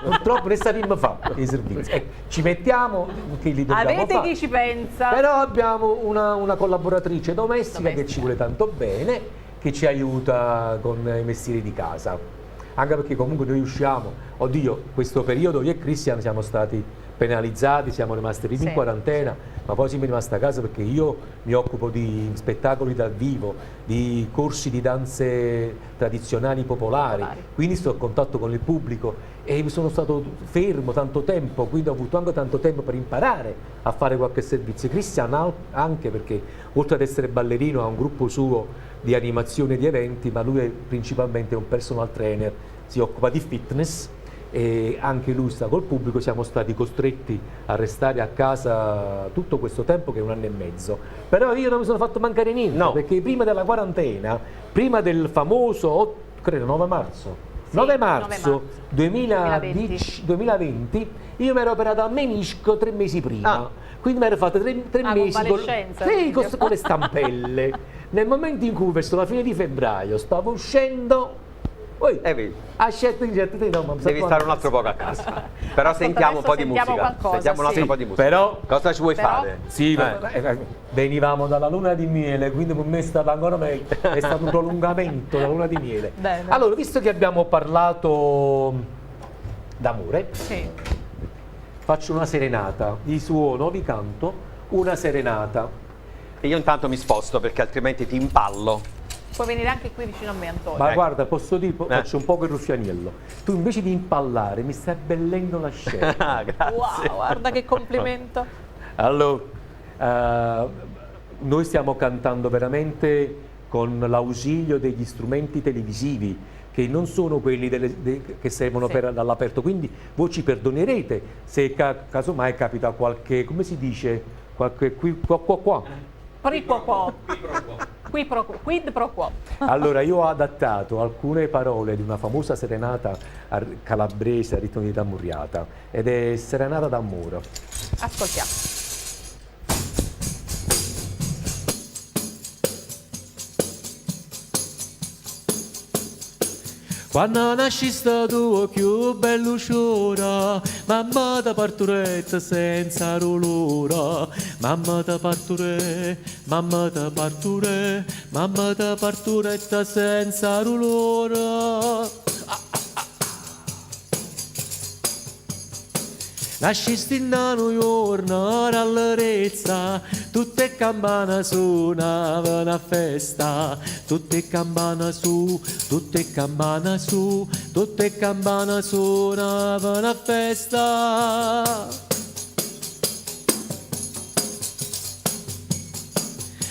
purtroppo ne sappiamo fare i servizi. Ci mettiamo che li dobbiamo Avete fare. chi ci pensa? Però abbiamo una collaboratrice domestica che ci vuole tanto bene, che ci aiuta con i mestieri di casa. Anche perché comunque noi usciamo, questo periodo io e Cristian siamo stati penalizzati, siamo rimasti lì in quarantena, ma poi siamo rimasti a casa perché io mi occupo di spettacoli dal vivo, di corsi di danze tradizionali popolari, quindi sto a contatto con il pubblico e mi sono stato fermo tanto tempo, quindi ho avuto anche tanto tempo per imparare a fare qualche servizio. Cristian anche perché oltre ad essere ballerino ha un gruppo suo di animazione di eventi, ma lui è principalmente un personal trainer, si occupa di fitness e anche lui sta col pubblico. Siamo stati costretti a restare a casa tutto questo tempo, che è 1 anno e mezzo, però io non mi sono fatto mancare niente, perché prima della quarantena, prima del famoso, credo 9 marzo, 9 marzo 2020, io mi ero operato al menisco 3 mesi prima, quindi mi ero fatto 3 mesi con le stampelle. Nel momento in cui verso la fine di febbraio stavo uscendo, ha scelto di devi stare un altro poco a casa. Però sentiamo un po' di musica. Sentiamo un altro po' di musica. Però, cosa ci vuoi fare? Sì, venivamo dalla luna di miele, quindi per me è stato ancora meglio, è stato un prolungamento della luna di miele. Bene. Allora, visto che abbiamo parlato d'amore, faccio una serenata, vi suono, vi canto una serenata. E io intanto mi sposto perché altrimenti ti impallo. Puoi venire anche qui vicino a me, Antonio. Ma guarda, posso dire, faccio un po' il ruffianiello. Tu invece di impallare mi stai abbellendo la scena. Grazie. Wow, guarda che complimento. Allora, noi stiamo cantando veramente con l'ausilio degli strumenti televisivi, che non sono quelli che servono dall'aperto, quindi voi ci perdonerete se casomai capita qualche, come si dice, qualche qua. Quid pro quo. Allora, io ho adattato alcune parole di una famosa serenata calabrese a ritmo di Tamurriata, ed è Serenata d'amore. Ascoltiamo. Quando nasciste tu più bello c'ora, mamma da parturetta senza dolore, mamma da parture, mamma da parture, mamma da parturetta senza dolore. Nascisti in un giorno all'arezza, tutte campane suonavano a festa, tutte campane su, tutte campane su, tutte campane suonavano a festa.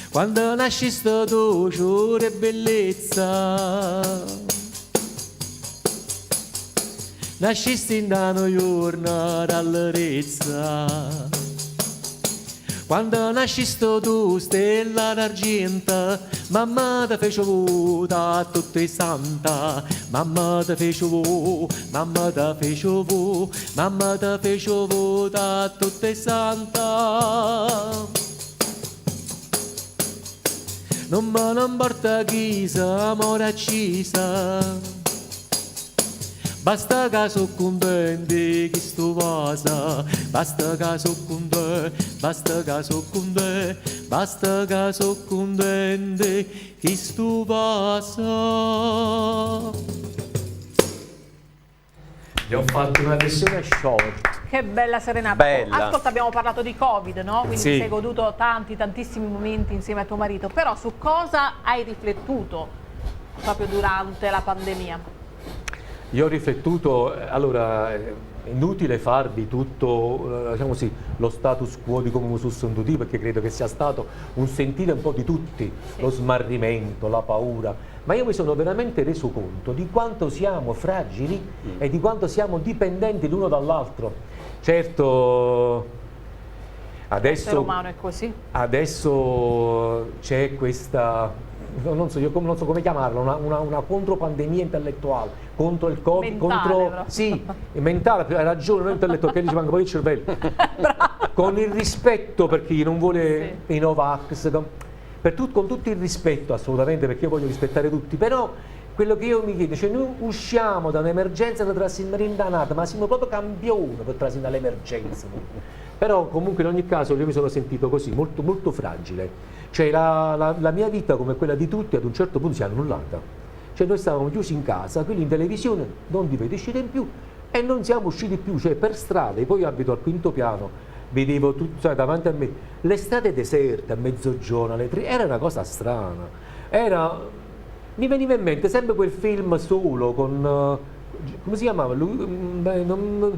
Quando nasciste tu, giuro e bellezza, nascisti in un giorno all'arezza. Quando nasciste tu, stella d'argento, mamma ti fece vuota a tutti i santa. Mamma ti fece vuota, mamma ti fece vuota, mamma ti fece vuota a tutti i santa. Non me ne importa chi sa, amore accisa. Basta che sono contenti che sto vasa, basta che sono contenti, basta che sono contenti, basta che sono contenti che sto vasa. Gli ho fatto una versione short. Che bella serenata. Bella. Ascolta, abbiamo parlato di Covid, no? Quindi Sì. ti sei goduto tantissimi momenti insieme a tuo marito, però su cosa hai riflettuto proprio durante la pandemia? Io ho riflettuto, allora, è inutile farvi tutto, diciamo così, lo status quo di come mi sono sentito, perché credo che sia stato un sentire un po' di tutti, lo smarrimento, la paura, ma io mi sono veramente reso conto di quanto siamo fragili e di quanto siamo dipendenti l'uno dall'altro. Certo, L'essere umano è così. adesso c'è questa, non so come chiamarla, una contropandemia intellettuale contro il Covid, Mentale, contro però. sì, mentale, hai ragione, non intellettuale, che dice manca poi il cervello. Con il rispetto per chi non vuole i Novax, con tutto il rispetto assolutamente, perché io voglio rispettare tutti, però quello che io mi chiedo, cioè noi usciamo da un'emergenza da trasformare in danata, ma siamo proprio campioni per trasformare l'emergenza. Però comunque in ogni caso io mi sono sentito così, molto, molto fragile. Cioè la mia vita, come quella di tutti, ad un certo punto si è annullata. Cioè noi stavamo chiusi in casa, quindi in televisione non ti vedi uscire in più e non siamo usciti più, cioè per strada, poi io abito al quinto piano, vedevo tutto, cioè, davanti a me, le strade deserte a mezzogiorno, alle 3, era una cosa strana. Mi veniva in mente sempre quel film Solo con, come si chiamava? Non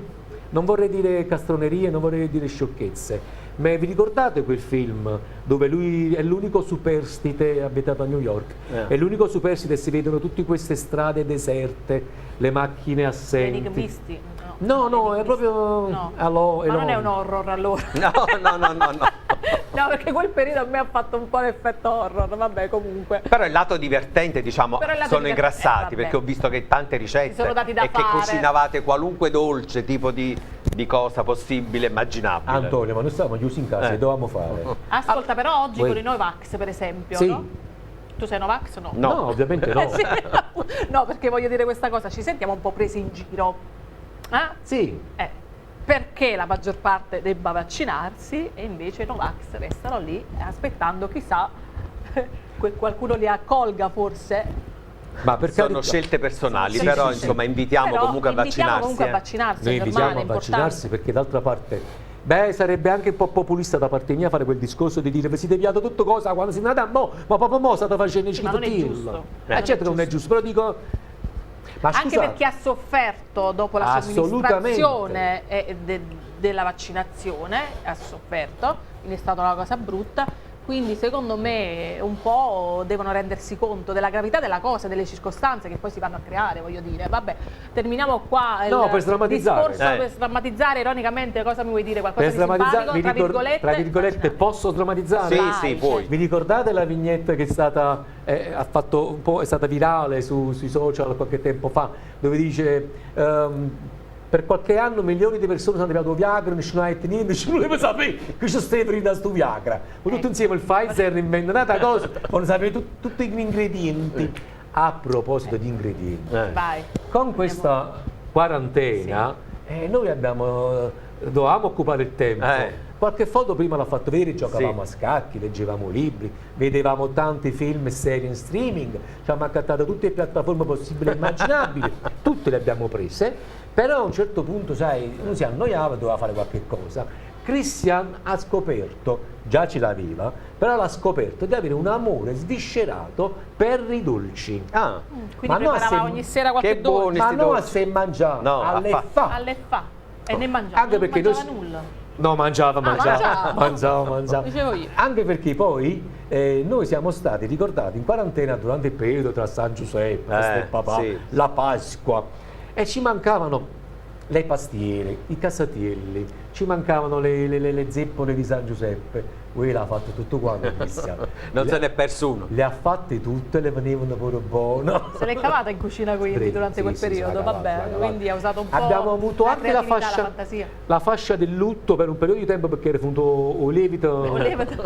vorrei dire castronerie, non vorrei dire sciocchezze, ma vi ricordate quel film dove lui è l'unico superstite abitato a New York? È l'unico superstite e si vedono tutte queste strade deserte, le macchine assenti. Enigmisti? No, è proprio... No. Ma Hello. non è un horror allora? No. No, perché quel periodo a me ha fatto un po' l'effetto horror, vabbè comunque. Però il lato divertente, diciamo, Però il lato sono divertente, ingrassati, vabbè. perché ho visto che tante ricette Si sono dati da e che fare. cucinavate qualunque dolce, tipo di cosa possibile, immaginabile. Antonio, ma noi stavamo chiusi in casa, che dovevamo fare? Ascolta, però oggi Voi- con i Novax, per esempio, Sì. no? Tu sei Novax o no? No, ovviamente no. Sì. No, perché voglio dire questa cosa, ci sentiamo un po' presi in giro. Sì. Perché la maggior parte debba vaccinarsi e invece i Novax restano lì aspettando, chissà, qualcuno li accolga forse. Ma per Sono carità, scelte personali, Sì, però sì, sì. insomma invitiamo Però comunque a invitiamo vaccinarsi. comunque a vaccinarsi, noi è invitiamo normale, a è vaccinarsi importante. perché d'altra parte, sarebbe anche un po' populista da parte mia fare quel discorso di dire vi siete deviato tutto cosa quando siete andati ma proprio mo state facendo il Sì, ma non è schifo. giusto. Certo non è giusto, però dico... Ma Anche scusate, per chi ha sofferto dopo la Assolutamente. somministrazione della vaccinazione, ha sofferto, quindi è stata una cosa brutta. Quindi secondo me un po' devono rendersi conto della gravità della cosa, delle circostanze che poi si vanno a creare, voglio dire. Vabbè, terminiamo qua No, il per sdrammatizzare. discorso per sdrammatizzare ironicamente. Cosa mi vuoi dire? Qualcosa per di sdrammatizzare, simpatico? Tra virgolette, tra virgolette, posso sdrammatizzare? Sì, Vai, sì, puoi. certo. Vi ricordate la vignetta che è stata, ha fatto un po', è stata virale sui social qualche tempo fa, dove dice per qualche anno milioni di persone sono arrivate a Viagra, nessuno ha detto niente, nessuno voleva sapere che c'è stata da sto Viagra. Tutto insieme il Pfizer inventata cosa, non sapeva tutti gli ingredienti. A proposito di ingredienti, Vai. con questa quarantena noi dovevamo occupare il tempo. qualche foto prima l'ha fatto vedere, giocavamo a scacchi, leggevamo libri, vedevamo tanti film e serie in streaming, ci hanno accattato tutte le piattaforme possibili e immaginabili, tutte le abbiamo prese, però a un certo punto, sai, uno si annoiava e doveva fare qualche cosa. Christian ha scoperto, già ce l'aveva, però l'ha scoperto di avere un amore sviscerato per i dolci. Quindi preparava ogni sera qualche dolce. Ma non a se mangiare, No, alle fa. Alle fa. E ne mangiava. Anche perché non mangiava nulla. No, mangiava. Dicevo io. Anche perché poi noi siamo stati ricordati in quarantena durante il periodo tra San Giuseppe, festa del papà, sì. la Pasqua, e ci mancavano le pastiere, i casatielli, ci mancavano le zeppole di San Giuseppe. Lui l'ha fatto tutto quanto, Cristian. Non se n'è perso uno. Le ha fatte tutte, le venivano pure buone. Se l'è cavata in cucina quindi durante quel periodo, vabbè, quindi ha usato un po'. Abbiamo avuto anche la fantasia. fascia del lutto per un periodo di tempo perché era venuto o lievita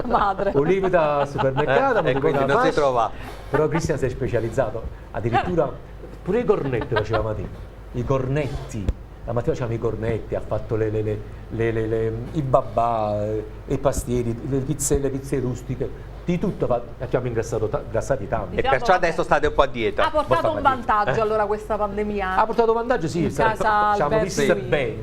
madre. o lievita al supermercato, E quindi non si trova. Però Cristian si è specializzato, addirittura pure i cornetti facevamo i cornetti. La mattina facciamo i cornetti, ha fatto i babà, i pastieri, le pizze rustiche, di tutto abbiamo ingrassati tanti. E perciò adesso state un po' a dieta. Ha portato un vantaggio allora questa pandemia. Ha portato vantaggio, sì, In casa ci hanno viste Alberto bene.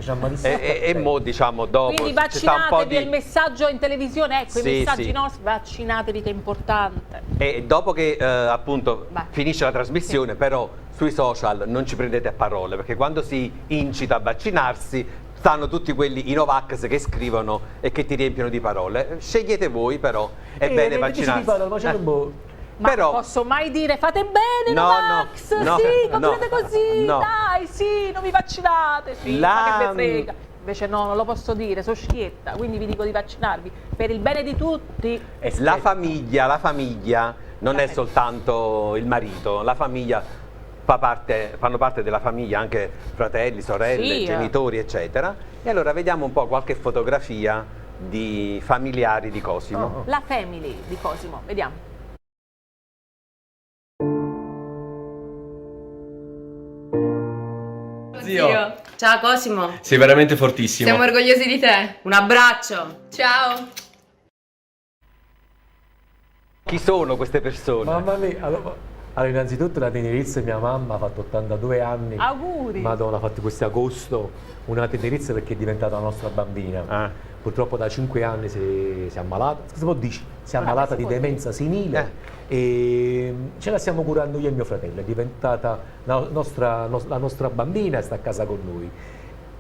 E mo diciamo dopo Quindi ci sta un po' vaccinatevi, il messaggio in televisione, ecco, Sì, i messaggi sì. nostri, vaccinatevi che è importante. E dopo che appunto Beh. finisce la trasmissione, però sui social non ci prendete a parole, perché quando si incita a vaccinarsi stanno tutti quelli, i Novax, che scrivono e che ti riempiono di parole. Scegliete voi, però è bene vaccinarsi. Ma Però posso mai dire fate bene No, Novax? no, sì, no, continuate così, no. dai, sì, non vi vaccinate, sì, ma che ve frega. Invece no, non lo posso dire, sono schietta, quindi vi dico di vaccinarvi per il bene di tutti. la famiglia non è soltanto il marito, la famiglia fanno parte della famiglia anche fratelli, sorelle, Sì, genitori, eccetera. E allora vediamo un po' qualche fotografia di familiari di Cosimo. La family di Cosimo, vediamo. Zio. Ciao Cosimo, Sei veramente fortissimo. siamo orgogliosi di te. Un abbraccio. Ciao. Chi sono queste persone? Mamma mia, allora, innanzitutto la tenerezza, mia mamma ha fatto 82 anni. Auguri. Madonna, ha fatto questo agosto una tenerezza perché è diventata la nostra bambina. Purtroppo da 5 anni si è ammalata, si può dire, si è ammalata di demenza senile e ce la stiamo curando io e mio fratello, è diventata la nostra bambina e sta a casa con noi.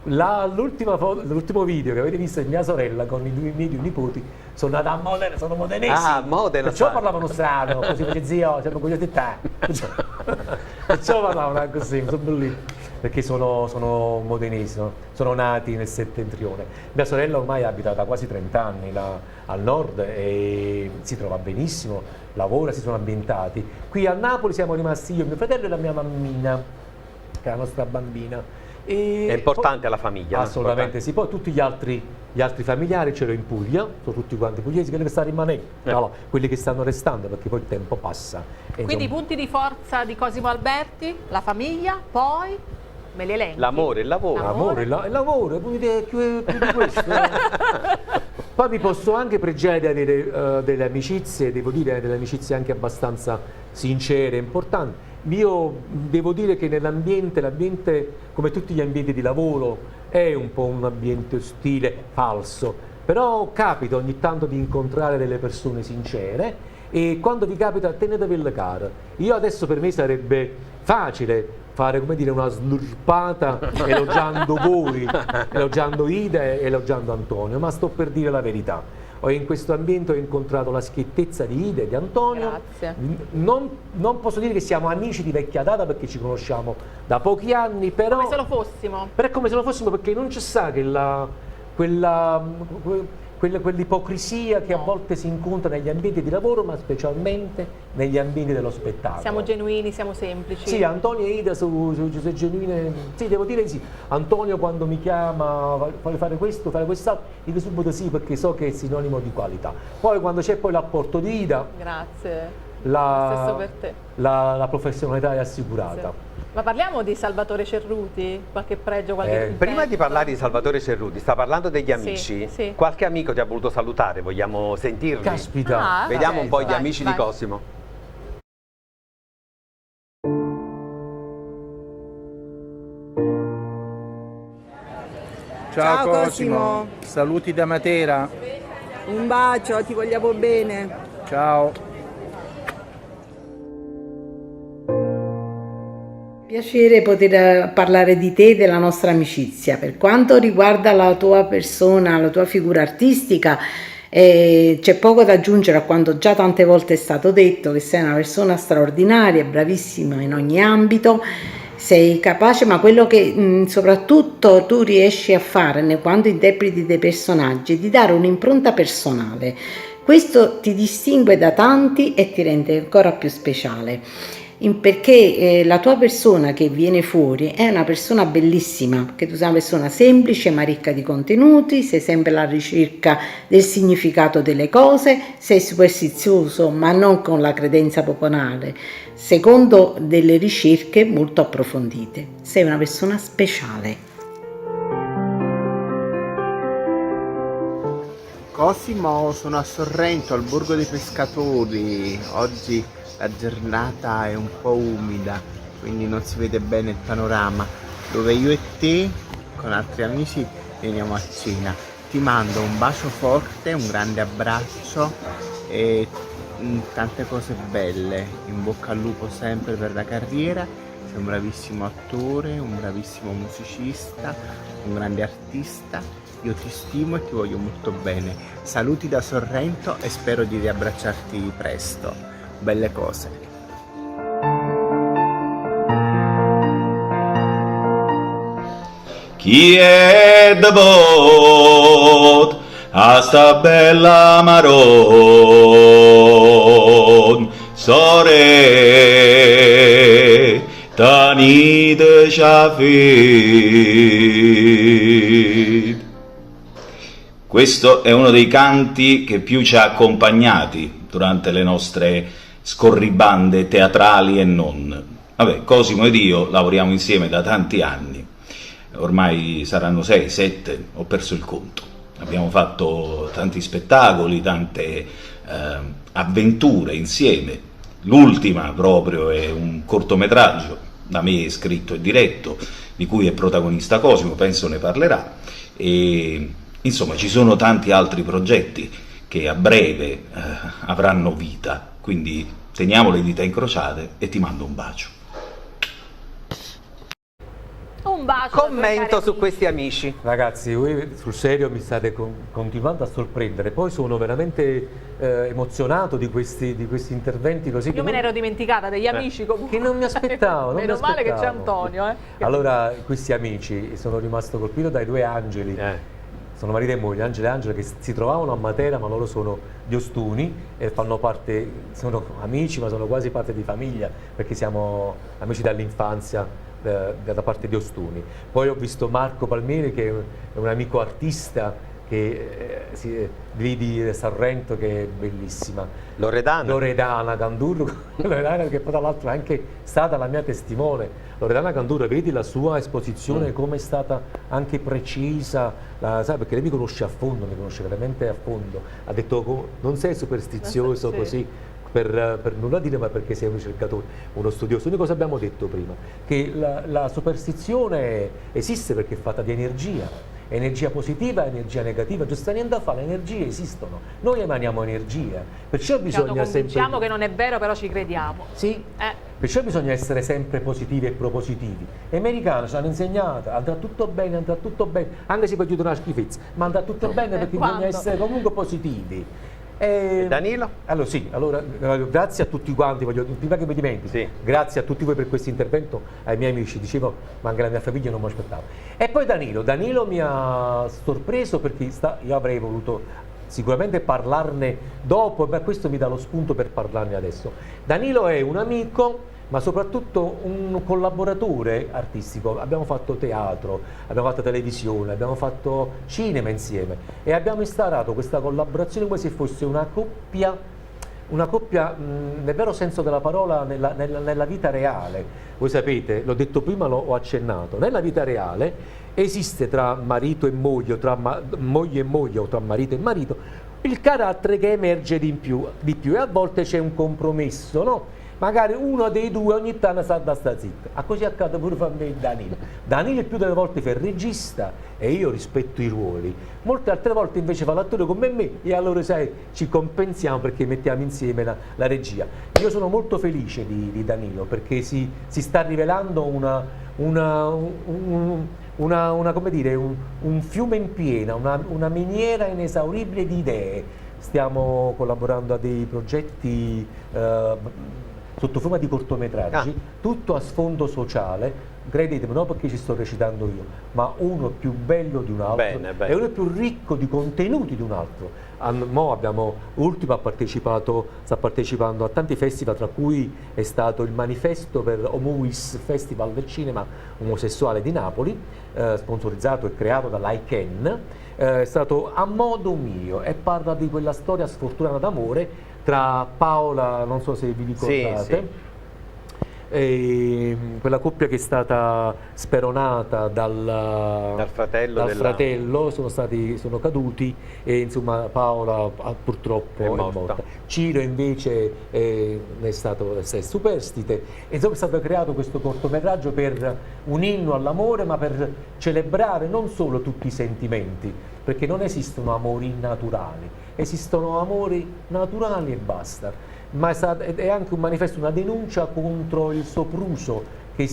L'ultimo video che avete visto è mia sorella con i miei due nipoti, sono andata a Modena, sono modenesi. Ah, Modena. Perciò parlavano strano, così dice zio, siamo orgogliosi di te. Perciò parlavano così, sono bellissimi, perché sono modenesi, sono nati nel settentrione. Mia sorella ormai abita da quasi 30 anni là al nord e si trova benissimo, lavora, si sono ambientati. Qui a Napoli siamo rimasti io, mio fratello e la mia mammina, che è la nostra bambina. È importante alla famiglia. Assolutamente sì, poi tutti gli altri familiari ce l'ho in Puglia, sono tutti quanti pugliesi, quelli che stanno rimanendo, no, quelli che stanno restando perché poi il tempo passa. E Quindi i insomma, punti di forza di Cosimo Alberti, la famiglia, poi me li elenchi. L'amore, il lavoro. il lavoro, più di questo. Poi vi posso anche pregiare di avere delle amicizie, devo dire delle amicizie anche abbastanza sincere, importanti. Io devo dire che l'ambiente, come tutti gli ambienti di lavoro, è un po' un ambiente ostile, falso, però capita ogni tanto di incontrare delle persone sincere e quando vi capita tenetevele care. Io adesso per me sarebbe facile fare, come dire, una slurpata elogiando voi, elogiando Ida e elogiando Antonio, ma sto per dire la verità. In questo ambiente ho incontrato la schiettezza di Ida e di Antonio. Grazie. Non posso dire che siamo amici di vecchia data perché ci conosciamo da pochi anni, però... Come se lo fossimo. Però è come se lo fossimo, perché non c'è sta che quell'ipocrisia che a volte si incontra negli ambienti di lavoro, ma specialmente negli ambienti dello spettacolo. Siamo genuini, siamo semplici. Sì, Antonio e Ida sono genuine. Sì, devo dire sì. Antonio quando mi chiama, vuoi fare questo, fare quest'altro, dico subito sì perché so che è sinonimo di qualità. Poi quando c'è poi l'apporto di Ida, Grazie. Stesso per te. la professionalità è assicurata. Sì. Ma parliamo di Salvatore Cerruti? Qualche pregio, qualche Prima di parlare di Salvatore Cerruti, sta parlando degli amici. sì. Qualche amico ti ha voluto salutare, vogliamo sentirli? Caspita. Vediamo un po' gli vai, amici vai. di Cosimo. Ciao Cosimo, saluti da Matera. Un bacio, ti vogliamo bene. Ciao. Piacere poter parlare di te e della nostra amicizia. Per quanto riguarda la tua persona, la tua figura artistica, c'è poco da aggiungere a quanto già tante volte è stato detto, che sei una persona straordinaria, bravissima in ogni ambito, sei capace, ma quello che soprattutto tu riesci a fare quando interpreti dei personaggi è di dare un'impronta personale. Questo ti distingue da tanti e ti rende ancora più speciale. Perché la tua persona che viene fuori è una persona bellissima, che tu sei una persona semplice ma ricca di contenuti, sei sempre alla ricerca del significato delle cose, sei superstizioso ma non con la credenza popolare, secondo delle ricerche molto approfondite. Sei una persona speciale. Cosimo, sono a Sorrento, al Borgo dei Pescatori. Oggi la giornata è un po' umida, quindi non si vede bene il panorama, dove io e te, con altri amici, veniamo a cena. Ti mando un bacio forte, un grande abbraccio e tante cose belle. In bocca al lupo sempre per la carriera. Sei un bravissimo attore, un bravissimo musicista, un grande artista. Io ti stimo e ti voglio molto bene. Saluti da Sorrento e spero di riabbracciarti presto. Belle cose. Chi è devot a sta bella maron, sore tani de Shafid. Questo è uno dei canti che più ci ha accompagnati durante le nostre scorribande teatrali e non. Vabbè, Cosimo ed io lavoriamo insieme da tanti anni, ormai saranno 6, 7, ho perso il conto. Abbiamo fatto tanti spettacoli, tante avventure insieme. L'ultima proprio è un cortometraggio da me scritto e diretto, di cui è protagonista Cosimo, penso ne parlerà. E insomma ci sono tanti altri progetti che a breve avranno vita, quindi teniamo le dita incrociate e ti mando un bacio. Un bacio. Commento su questi amici. Ragazzi, voi sul serio mi state continuando a sorprendere, poi sono veramente emozionato di questi interventi così. Io me ne ero dimenticata degli amici comunque. Che non mi aspettavo. Meno male che c'è Antonio. Allora, questi amici, sono rimasto colpito dai due angeli. Sono marito e moglie, Angela e Angela, che si trovavano a Matera, ma loro sono di Ostuni e fanno parte, sono amici ma sono quasi parte di famiglia, perché siamo amici dall'infanzia da parte di Ostuni. Poi ho visto Marco Palmieri, che è un amico artista di Sorrento, che è bellissima. Loredana Candurro, Loredana, che poi tra l'altro è anche stata la mia testimone. Loredana Candurro, vedi la sua esposizione come è stata anche precisa, sai, perché lei mi conosce a fondo, mi conosce veramente a fondo. Ha detto non sei superstizioso così per nulla dire, ma perché sei un ricercatore, uno studioso. Noi cosa abbiamo detto prima? Che la superstizione esiste perché è fatta di energia. Energia positiva, energia negativa, giusto, niente da fare, le energie esistono, noi emaniamo energia, perciò bisogna sempre... Diciamo che non è vero, però ci crediamo. Sì, perciò bisogna essere sempre positivi e propositivi. Gli americani ci hanno insegnato, andrà tutto bene, anche se poi chiudono una schifezza, ma andrà tutto bene perché bisogna essere comunque positivi. Danilo? Allora, grazie a tutti quanti, prima che mi dimentichi, grazie a tutti voi per questo intervento, ai miei amici, dicevo, ma anche la mia famiglia non mi aspettavo. E poi Danilo mi ha sorpreso perché io avrei voluto sicuramente parlarne dopo, ma questo mi dà lo spunto per parlarne adesso. Danilo è un amico, ma soprattutto un collaboratore artistico. Abbiamo fatto teatro, abbiamo fatto televisione, abbiamo fatto cinema insieme e abbiamo instaurato questa collaborazione come se fosse una coppia una coppia nel vero senso della parola nella vita reale. Voi sapete, l'ho detto prima, l'ho accennato, nella vita reale esiste tra marito e moglie, o tra moglie e moglie, o tra marito e marito, il carattere che emerge di più e a volte c'è un compromesso, no? Magari uno dei due ogni tanto sta zitto. A così accade pure per me e Danilo. Danilo il più delle volte fa il regista e io rispetto i ruoli. Molte altre volte invece fa l'attore come me e allora sai, ci compensiamo perché mettiamo insieme la regia. Io sono molto felice di Danilo perché si sta rivelando come dire, un fiume in piena, una miniera inesauribile di idee. Stiamo collaborando a dei progetti sotto forma di cortometraggi, tutto a sfondo sociale, credetemi, non perché ci sto recitando io, ma uno più bello di un altro e uno più ricco di contenuti di un altro. Ultimo sta partecipando a tanti festival, tra cui è stato il manifesto per Homovis, Festival del cinema omosessuale di Napoli, sponsorizzato e creato dall'ICANN. È stato a modo mio e parla di quella storia sfortunata d'amore tra Paola, non so se vi ricordate, quella coppia che è stata speronata dal fratello, sono caduti e insomma Paola purtroppo è morta. Ciro invece è superstite e insomma è stato creato questo cortometraggio per un inno all'amore, ma per celebrare non solo tutti i sentimenti, perché non esistono amori innaturali, esistono amori naturali e basta, ma è anche un manifesto, una denuncia contro il sopruso che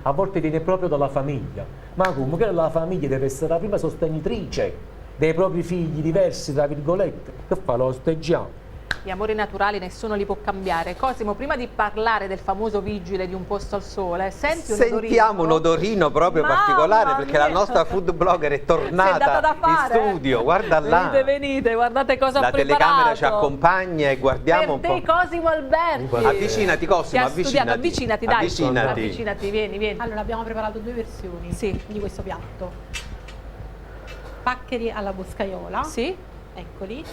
a volte viene proprio dalla famiglia. Ma comunque la famiglia deve essere la prima sostenitrice dei propri figli diversi, tra virgolette, che fa, lo osteggiamo. Gli amori naturali nessuno li può cambiare. Cosimo, prima di parlare del famoso vigile di Un posto al sole, sentiamo un odorino proprio particolare, perché la nostra food blogger è tornata in studio. Guarda là, venite, guardate cosa ho preparato. La telecamera ci accompagna e guardiamo un po'. Per te Cosimo Alberti. Avvicinati Cosimo, avvicinati, dai. Avvicinati, vieni. Allora abbiamo preparato due versioni di questo piatto. Paccheri alla boscaiola. Sì. Eccoli.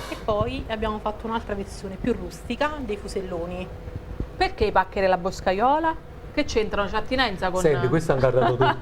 E poi abbiamo fatto un'altra versione più rustica dei fuselloni. Perché i paccheri alla boscaiola? Che c'entrano? C'è attinenza con... Senti, questo ha agarrato tutto.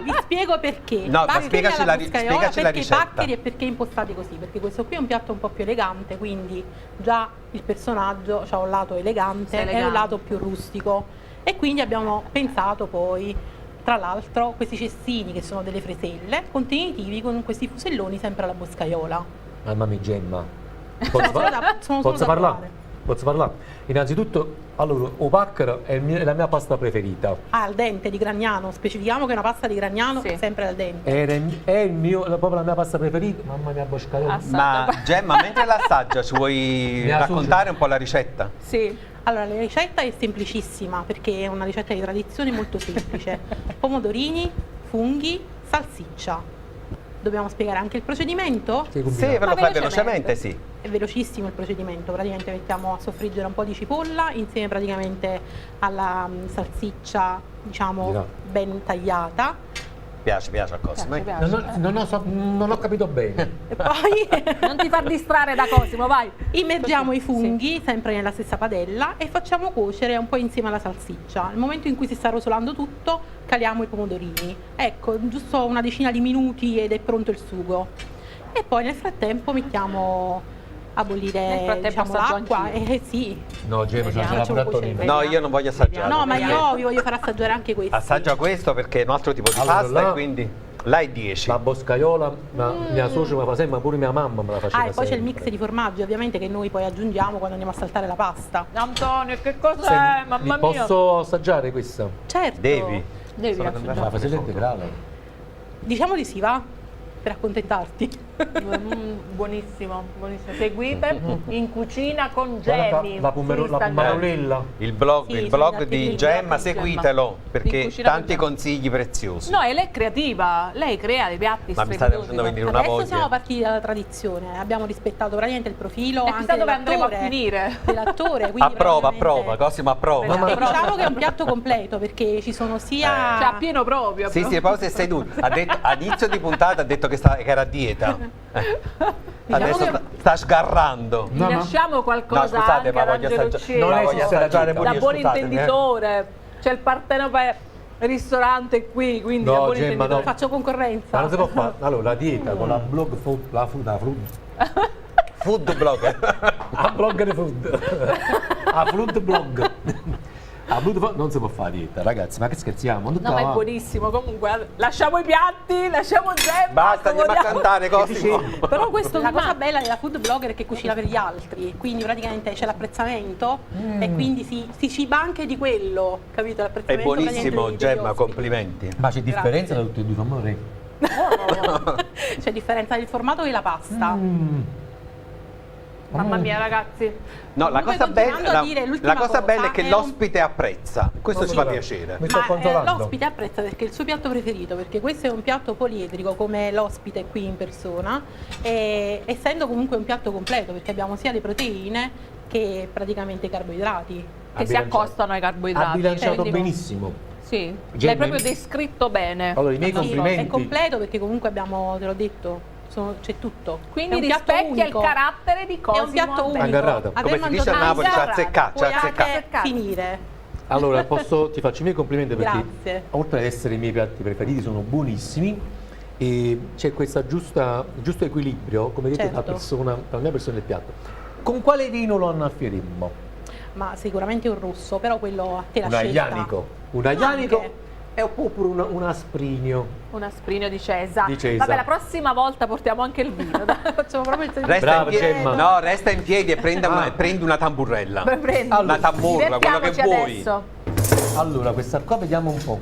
Vi spiego perché. No, spiegaci la perché ricetta. Paccheri e perché impostate così? Perché questo qui è un piatto un po' più elegante, quindi già il personaggio ha un lato elegante e un lato più rustico. E quindi abbiamo pensato poi, tra l'altro, questi cestini che sono delle freselle contenitivi con questi fuselloni sempre alla boscaiola. Mamma mia, Gemma. Posso parlare? Posso parlare? Innanzitutto, allora, o pacchero è la mia pasta preferita. Al dente di Gragnano, specifichiamo che è una pasta di Gragnano sempre al dente. È proprio la mia pasta preferita. Mamma mia, boscaiola. Ma Gemma, mentre l'assaggia, ci vuoi raccontare un po' la ricetta? Sì. Allora, la ricetta è semplicissima perché è una ricetta di tradizione molto semplice. Pomodorini, funghi, salsiccia. Dobbiamo spiegare anche il procedimento? Sì, ve lo fai velocemente, sì. È velocissimo il procedimento, praticamente mettiamo a soffriggere un po' di cipolla insieme praticamente alla salsiccia, diciamo, ben tagliata. Piace a Cosimo. Non ho capito bene. E poi non ti far distrarre da Cosimo, vai. Immergiamo i funghi sempre nella stessa padella e facciamo cuocere un po' insieme alla salsiccia. Nel momento in cui si sta rosolando tutto, caliamo i pomodorini. Ecco, giusto una decina di minuti ed è pronto il sugo. E poi nel frattempo mettiamo a bollire, diciamo, l'acqua. Sì. No, Gemma, c'è la pure. No, io non voglio assaggiare. No, ma io vi voglio far assaggiare anche questo. Assaggia questo perché è un altro tipo di pasta e quindi là è 10. La boscaiola, mia suocera me la fa sempre, ma pure mia mamma me la faceva e poi c'è il mix di formaggi, ovviamente, che noi poi aggiungiamo quando andiamo a saltare la pasta. Antonio, che cos'è? Mamma mia. Posso assaggiare questa? Certo. Devi assaggiare. La fasella integrale. Diciamo di sì, va? Per accontentarti. Buonissimo. Seguite in cucina con Gemmi. La pomarolella. Il blog di Gemma, seguitelo perché tanti consigli preziosi. No, e lei è creativa, lei crea dei piatti ma mi state facendo venire una voglia. Adesso siamo partiti dalla tradizione, abbiamo rispettato praticamente il profilo e anche dove andremo a finire dell'attore. Approva, Cosimo approva. Diciamo che è un piatto completo perché ci sono sia... Cioè, a pieno proprio. Sì, poi se sei tu. All'inizio di puntata ha detto che era a dieta. Adesso che sta sgarrando. vi lasciamo qualcosa No, scusate, anche ma ad voglio Angelo assaggiare- Celi. Non No, esiste voglio da assaggiare dare Da pure io, buon scusatemi, intenditore, c'è il Partenope ristorante qui, quindi No, da buon Gemma, intenditore. no. Faccio concorrenza. Ma non si può fare. Allora, la dieta con la blog food, la Food blogger. blogger food. A food blog. A food blog non si può fare dieta, ragazzi, ma che scherziamo? No, ma è buonissimo. Comunque, lasciamo i piatti, lasciamo Gemma. Basta, andiamo a accomodiamo. cantare, Cosimo. Però questo La cosa bella della food blogger è che cucina per gli altri, quindi praticamente c'è l'apprezzamento e quindi si ciba anche di quello, capito? È L'apprezzamento buonissimo, degli Gemma, ospiti. complimenti. Ma c'è differenza tra tutti e due, amore? C'è differenza del formato e la pasta. Mamma mia, ragazzi. No, la Comunque, cosa bella, continuando a dire l'ultima la cosa bella è che cosa, l'ospite apprezza. Questo ci fa Allora, piacere. mi sto Ma consolando. l'ospite apprezza perché è il suo piatto preferito, perché questo è un piatto poliedrico come l'ospite qui in persona, e essendo comunque un piatto completo perché abbiamo sia le proteine che praticamente i carboidrati. Che si accostano ai carboidrati. Ha bilanciato Quindi- benissimo. Sì, Gemma, l'hai proprio descritto bene. Allora, i miei Sì, complimenti. è completo perché comunque abbiamo, te l'ho detto, c'è tutto. Quindi È un piatto rispecchia il unico. carattere di Cosimo. È un piatto unico. Aggarrata. Aver Come si dice a mangiato Napoli, ci ha Agarrata. azzeccato, ci ha Puoi azzeccato. anche finire. Allora, ti faccio i miei complimenti perché Grazie. oltre ad essere i miei piatti preferiti sono buonissimi e c'è questo giusto equilibrio, come dite, Certo. la mia persona del piatto. Con quale vino lo annafferemmo? Ma sicuramente un rosso, però quello a te la Un scelta. aglianico. Un aglianico Anche. e oppure un asprigno. Un asprino di Cesa. Di Cesa. Vabbè, la prossima volta portiamo anche il vino. dai. Facciamo proprio il servizio. Resta Brava, in piedi, Gemma. no, resta in piedi e prendi una tamburrella. Prendi. Una tammurra, quello che Divertiamoci vuoi. adesso. Allora, questa qua vediamo un po'.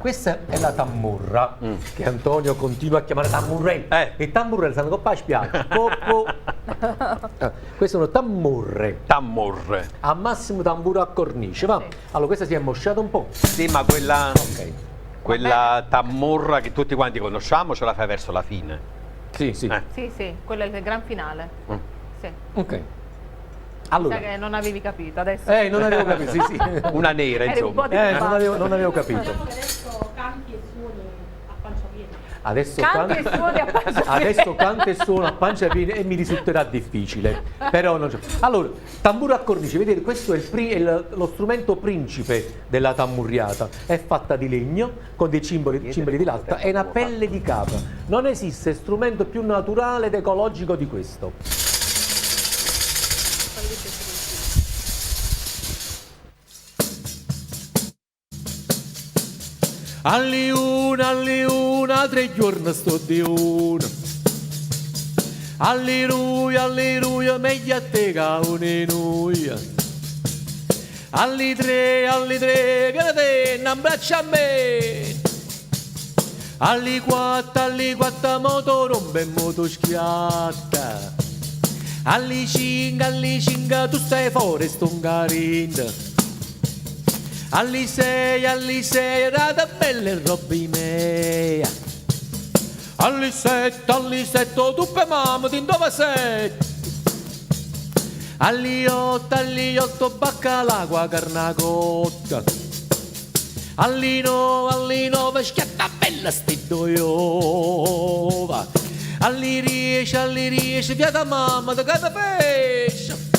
Questa è la tammurra che Antonio continua a chiamare tammurrella. E tammurrella stanno con la spiaggia. Queste sono tammurre. Tammurre. A massimo tamburo a cornice, va? Allora, questa si è mosciata un po'. Sì, ma quella, Ok. quella tammurra che tutti quanti conosciamo ce la fai verso la fine. Sì, sì. Sì, sì, quello è il gran finale. Sì. Ok. Sa Allora, che non avevi capito adesso. non avevo capito, sì, sì. Una nera, Eri un insomma. po' di Non avevo capito. Diciamo che adesso canti e suoni a pancia piena. Adesso Canti e suoni a pancia piena. Adesso canto e suono a pancia piena e mi risulterà difficile. Però non c'è. Allora, tamburo a cornice, vedete, questo è lo strumento principe della tammurriata. È fatta di legno con dei cimbali di latta e una pelle di capra. Non esiste strumento più naturale ed ecologico di questo. Alle una, 3 giorni sto di una. Alleluia, meglio a te che a noi. Alle 3, vieni te, un abbraccio a me. Alle 4, moto rompe e moto schiatta. Alle 5, tu stai fuori, sto un carino. Alle 6, rata bella e robbi mea. Alle 7, tu per mamma ti dove sei? Alle 8, baccalà qua carne cotta. Alle 9, schiatta bella sti due uova. Alle 10, via da mamma, da casa pesce.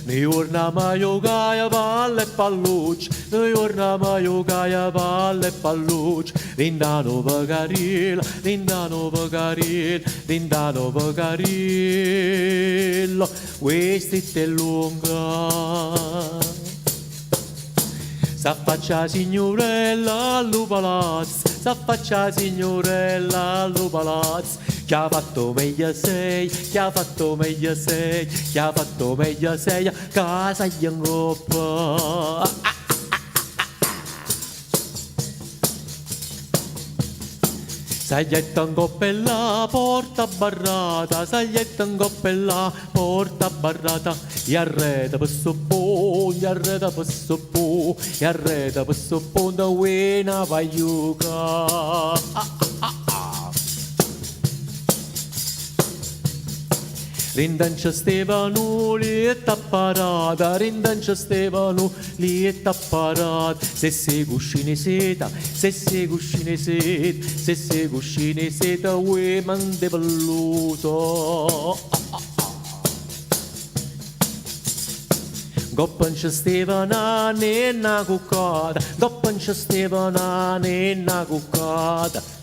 Noi torniamo a giocare a palle e pallucci, noi torniamo a giocare a palle e pallucci. Rindano Pagarilla, rindano Pagarillo, questa è lunga. S'affaccia signorella allo palazzo, s'affaccia signorella allo palazzo. Chi ha fatto meglio sei, chi ha fatto meglio sei, chi ha fatto meglio sei, a casa gli ingoppa. Saglietta in coppa e la porta barrata, saglietta in coppa e la porta barrata. E arreda per soppone, e arreda per soppone, e arreda per soppone, da buona pagliuca. Rindancia Stefano, lietta parata, rindancia Stefano, lietta parata. Se sei cuscine seta, se sei cuscine seta, se sei cuscine seta, ue mande palluto. Goppancia Stefana, nenna cuccata, Goppancia Stefana, nenna cuccata.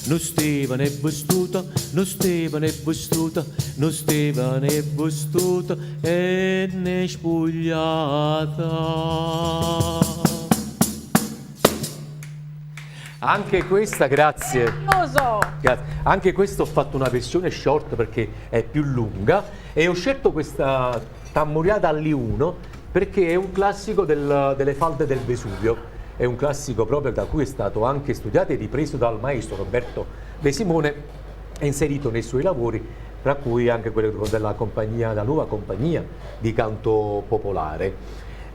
Non Stefano è vestuta, non Stefano è vestuta, non Stefano è vestuta e ne è spogliata. Anche questa, grazie. Grazie. Anche questo ho fatto una versione short perché è più lunga e ho scelto questa Tammuriata all'I1 perché è un classico delle falde del Vesuvio. È un classico proprio da cui è stato anche studiato e ripreso dal maestro Roberto De Simone e inserito nei suoi lavori, tra cui anche quello della nuova compagnia di canto popolare.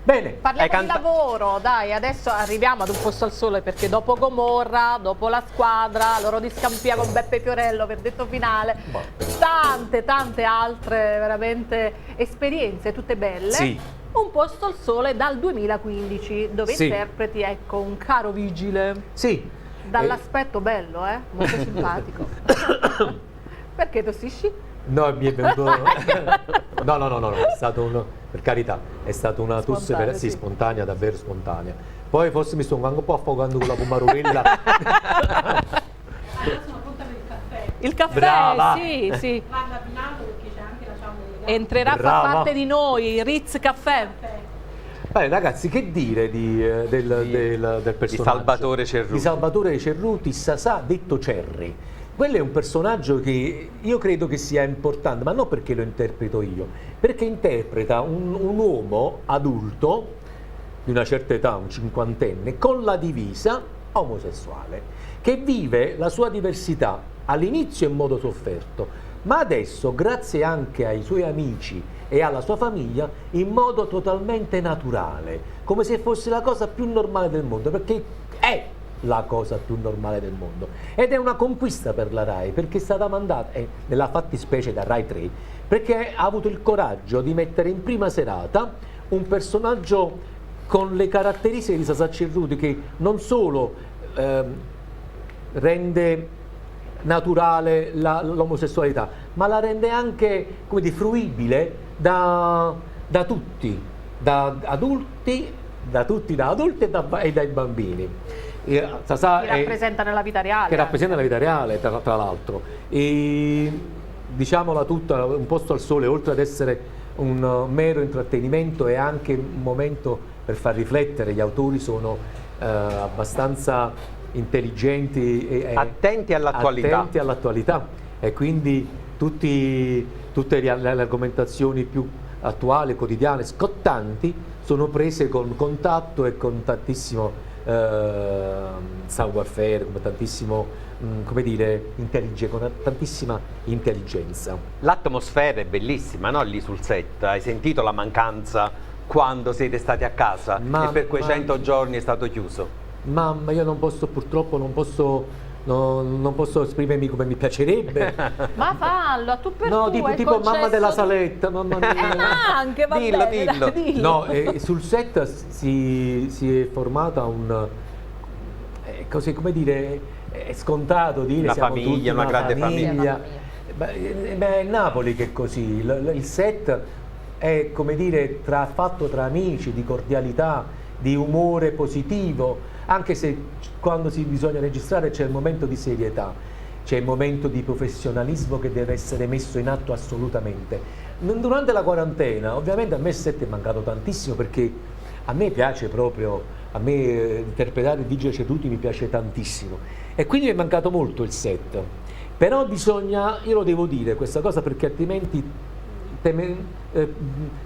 Bene, parliamo di lavoro, dai, adesso arriviamo ad Un posto al sole perché dopo Gomorra, dopo La Squadra, Loro di Scampia con Beppe Fiorello, verdetto finale, tante altre veramente esperienze, tutte belle. Sì. Un posto al sole dal 2015, dove interpreti, ecco, un caro vigile. Sì. Dall'aspetto bello, molto simpatico. Perché tossisci? No, mi è venuto... No, è stato per carità, è stata una tosse spontanea, davvero spontanea. Poi forse mi sto anche un po' affogando con la pomarolella. Il caffè, brava. sì. Vanno abbinato perché c'è anche la ciambra elegante. Entrerà a far parte di noi, Ritz Caffè. Beh, ragazzi, che dire del personaggio? Di Salvatore Cerruti. Di Salvatore Cerruti, Sasà, detto Cerri. Quello è un personaggio che io credo che sia importante, ma non perché lo interpreto io, perché interpreta un uomo adulto di una certa età, un cinquantenne, con la divisa omosessuale, che vive la sua diversità all'inizio in modo sofferto, ma adesso, grazie anche ai suoi amici e alla sua famiglia, in modo totalmente naturale, come se fosse la cosa più normale del mondo, perché è la cosa più normale del mondo ed è una conquista per la RAI, perché è stata mandata nella fattispecie da Rai 3 perché ha avuto il coraggio di mettere in prima serata un personaggio con le caratteristiche di Sasà Cerruti, che non solo rende naturale l'omosessualità, ma la rende anche, come dire, fruibile da tutti, da adulti e dai bambini. Sasà Che rappresenta nella vita reale. Che rappresenta la vita reale, tra l'altro. E diciamola tutta, Un posto al sole, oltre ad essere un mero intrattenimento, è anche un momento per far riflettere. Gli autori sono abbastanza intelligenti e attenti all'attualità. E quindi tutte le argomentazioni più attuali, quotidiane, scottanti, sono prese con contatto e con tantissimo savoir-faire, con tantissimo, come dire, con tantissima intelligenza. L'atmosfera è bellissima, no? Lì sul set, hai sentito la mancanza quando siete stati a casa e per quei 100 giorni è stato chiuso? Mamma, io non posso, purtroppo non posso esprimermi come mi piacerebbe. Ma fallo, a tu per no, tu, tipo mamma della saletta, mamma mia. Ma anche, va bene, dillo. No, sul set si è formata così, come dire, è scontato dire una siamo famiglia, tutti una grande famiglia. Beh, è Napoli che è così, il set è, come dire, fatto tra amici, di cordialità, di umore positivo, anche se quando bisogna registrare c'è il momento di serietà, c'è il momento di professionalismo che deve essere messo in atto assolutamente. Durante la quarantena, ovviamente a me il set è mancato tantissimo, perché a me piace proprio, interpretare il vigile Cerruti mi piace tantissimo, e quindi mi è mancato molto il set. Però io lo devo dire questa cosa, perché altrimenti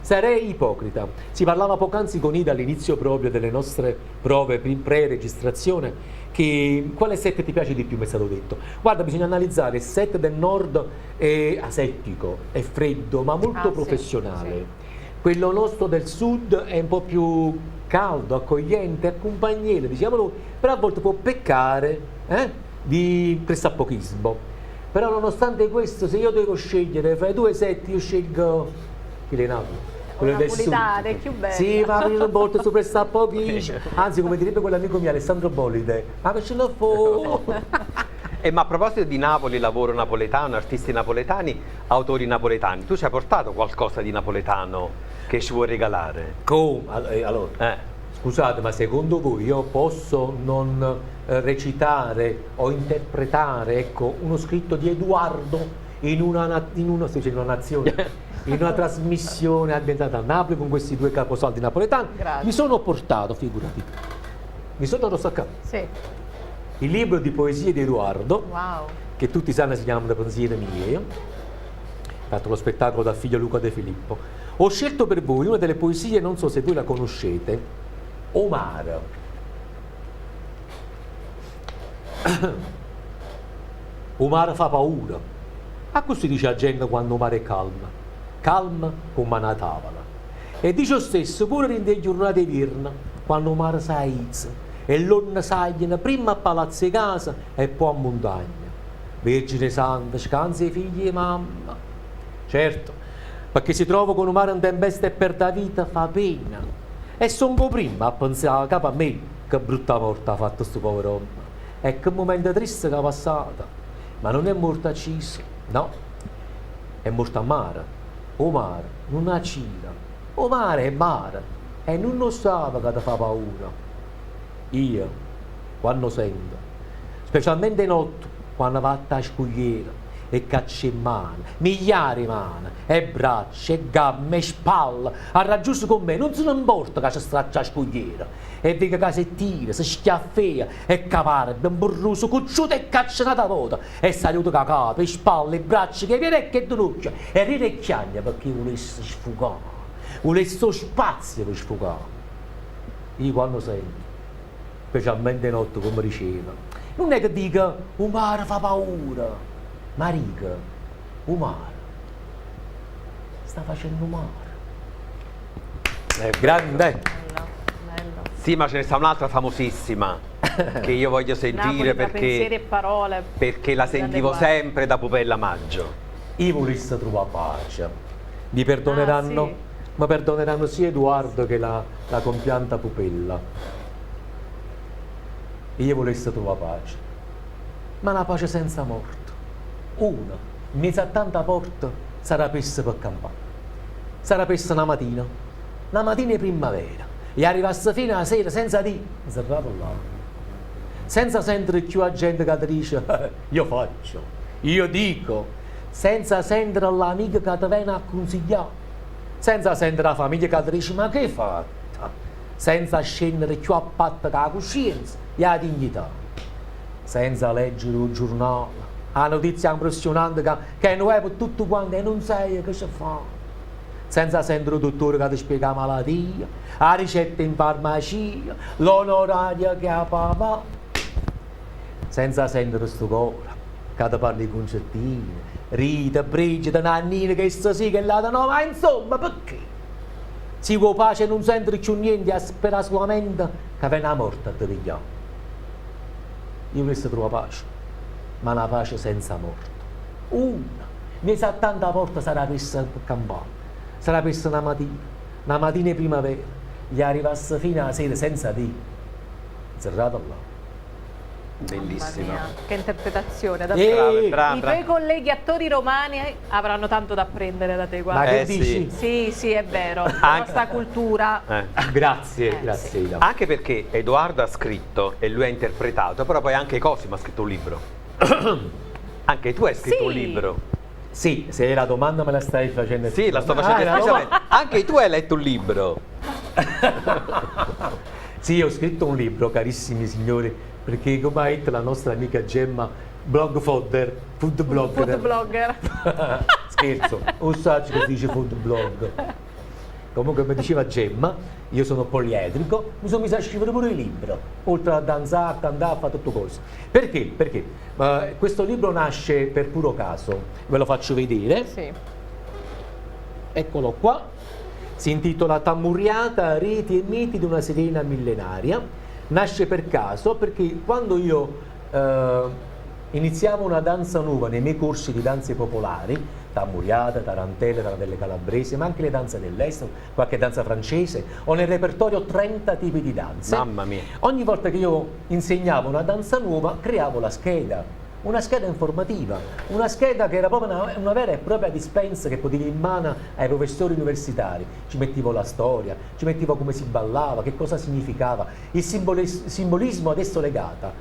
sarei ipocrita. Si parlava poc'anzi con Ida all'inizio proprio delle nostre prove pre-registrazione, quale set ti piace di più, mi è stato detto. Guarda, bisogna analizzare il set del nord, è asettico, è freddo, ma molto professionale. Sì. Quello nostro del sud è un po' più caldo, accogliente, accompagnevole, diciamolo, però a volte può peccare di pressappochismo. Però nonostante questo, se io devo scegliere fra i due set, io scelgo il Napoli. Quello del sud. Napolitane, più bello. Sì, ma una volta sopra sta pochi. Anzi, come direbbe quell'amico mio Alessandro Bolide, ma che ce l'ho Ma a proposito di Napoli, lavoro napoletano, artisti napoletani, autori napoletani, tu ci hai portato qualcosa di napoletano che ci vuoi regalare? Come? Allora, scusate, ma secondo voi io posso non recitare o interpretare, ecco, uno scritto di Edoardo in una nazione, in una trasmissione ambientata a Napoli con questi due caposaldi napoletani? Grazie. Mi sono portato, figurati, mi sono staccato. Sì. Il libro di poesie di Edoardo, Wow. che tutti sanno si chiama Le pensiere mie, ho fatto lo spettacolo dal figlio Luca De Filippo. Ho scelto per voi una delle poesie, non so se voi la conoscete, Omar. Omar fa paura. A così dice la gente quando Omar è calma, calma come una tavola. E dice lo stesso pure in delle giornate virna, quando Omar sa izza. E l'onna sagliano prima a palazzo di casa e poi a montagna. Vergine Santa, scansa i figli e mamma. Certo, perché si trova con un mare in tempesta e per la vita fa pena. E sono prima a pensare capo a me che brutta morte ha fatto sto povero uomo. E che momento triste che ha passato. Ma non è morto acciso, no. È morto a mare. O mare, non ha cira. O mare è mare. E non lo sa che ti fa paura. Io, quando sento, specialmente notte, quando vado a scogliera e caccia in mano, migliaia di mani, e braccia, e gambe, e spalle, a raggiungere con me, non se ne importa che si straccia a scogliera, e vega che si tira, si schiaffea, e cavare, ben borroso, cucciuto e caccia una volta, e saluta che capo, e spalle, e braccia, che viene e che denuncia, e ride e chiagna perché volesse sfugare, volesse lo spazio per sfugare. Io quando sento, specialmente notte come diceva, non è che dica un mare fa paura, ma dica un mare sta facendo mare. È grande. Sì, ma ce ne sta un'altra famosissima che io voglio sentire Napoli, pensieri e parole. perché la sentivo sempre da Pupella Maggio. Io volessi trovare pace. Mi perdoneranno, sì. ma perdoneranno sia Edoardo che la compianta Pupella. Io volessi trovare pace, ma una pace senza morte. Una, in mezzo a tanta porta, sarà pessa per campare. Sarà pessa una mattina di primavera, e arrivasse fino alla sera senza dire, serrato là, senza sentire più la gente che ti dice, io faccio, io dico, senza sentire l'amico che ti viene a consigliare, senza sentire la famiglia che ti dice, ma che hai fatto? Senza scendere più a patta che la coscienza e la dignità, senza leggere un giornale, la notizia impressionante che non è per tutti quanti e non sai che si fa, senza sentire il dottore che ti spiega la malattia, la ricetta in farmacia, l'onoraria che ha papà, senza sentire sto cuore che ti parli di concertini, Rita, Brigida, Nannina, che sì, che là, no, ma insomma, perché? Si con pace non sente più niente, a sperare solamente che viene la morte a te pigliare. Io volessi trovare pace, ma una pace senza morte. Una, mezzo a tanta porta sarà messa per campare, sarà messa una mattina di primavera, gli arrivasse fino alla sera senza dire, serrato là. Bellissima. Che interpretazione, brava. I tuoi colleghi attori romani avranno tanto da apprendere da te, guarda. Ma che dici? Sì, è vero, la nostra cultura. Grazie. Sì. Anche perché Edoardo ha scritto e lui ha interpretato, però poi anche Cosimo ha scritto un libro. Anche tu hai scritto un libro. Sì, se la domanda me la stai facendo. Sì, la sto facendo esplicitamente. Anche tu hai letto un libro. Sì, ho scritto un libro, carissimi signori, perché come ha detto la nostra amica Gemma, food blogger. Scherzo, un saggio che si dice food blog. Comunque, come diceva Gemma, io sono poliedrico, mi sono messo a scrivere pure il libro, oltre a danzare, a cantare, a fare tutte cose. Perché? Perché questo libro nasce per puro caso, ve lo faccio vedere. Sì. Eccolo qua. Si intitola Tammurriata, reti e miti di una Sirena millenaria. Nasce per caso perché quando io iniziavo una danza nuova nei miei corsi di danze popolari, tamburiata, tarantelle, tarantelle calabresi, ma anche le danze dell'est, qualche danza francese. Ho nel repertorio 30 tipi di danze. Mamma mia. Ogni volta che io insegnavo una danza nuova, creavo la scheda. Una scheda informativa, una scheda che era proprio una vera e propria dispensa che potevi in mano ai professori universitari. Ci mettevo la storia, ci mettevo come si ballava, che cosa significava, il simbolismo adesso legata.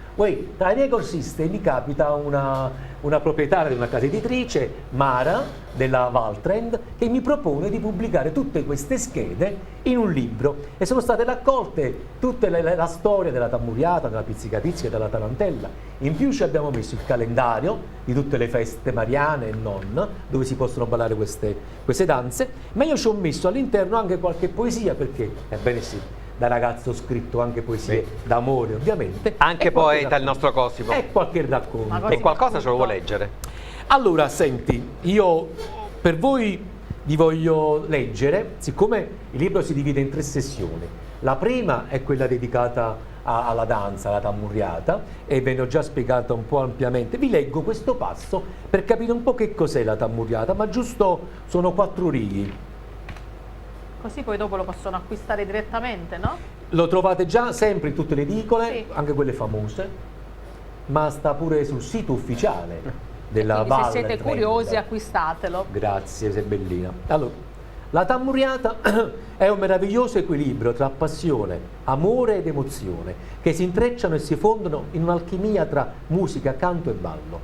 Tra i miei corsisti mi capita una proprietaria di una casa editrice, Mara, della Valtrend, che mi propone di pubblicare tutte queste schede in un libro, e sono state raccolte tutta la storia della tamburiata, della pizzicapizzica e della tarantella. In più ci abbiamo messo il calendario di tutte le feste mariane e non, dove si possono ballare queste danze, ma io ci ho messo all'interno anche qualche poesia, perché, ebbene sì, da ragazzo ho scritto anche poesie d'amore, ovviamente. Anche poeta il nostro Cosimo. E qualche racconto. E qualcosa ce lo vuoi leggere? Allora, senti, io per voi vi voglio leggere, siccome il libro si divide in 3 sessioni. La prima è quella dedicata alla danza, alla tamburiata, e ve ne ho già spiegata un po' ampiamente. Vi leggo questo passo per capire un po' che cos'è la tamburiata, ma giusto sono 4 righe. Così poi dopo lo possono acquistare direttamente, no? Lo trovate già sempre in tutte le edicole, sì, anche quelle famose, ma sta pure sul sito ufficiale della Quindi Valle se siete Trend. curiosi acquistatelo. Grazie, sei bellina. Allora, la tamburiata è un meraviglioso equilibrio tra passione, amore ed emozione, che si intrecciano e si fondono in un'alchimia tra musica, canto e ballo.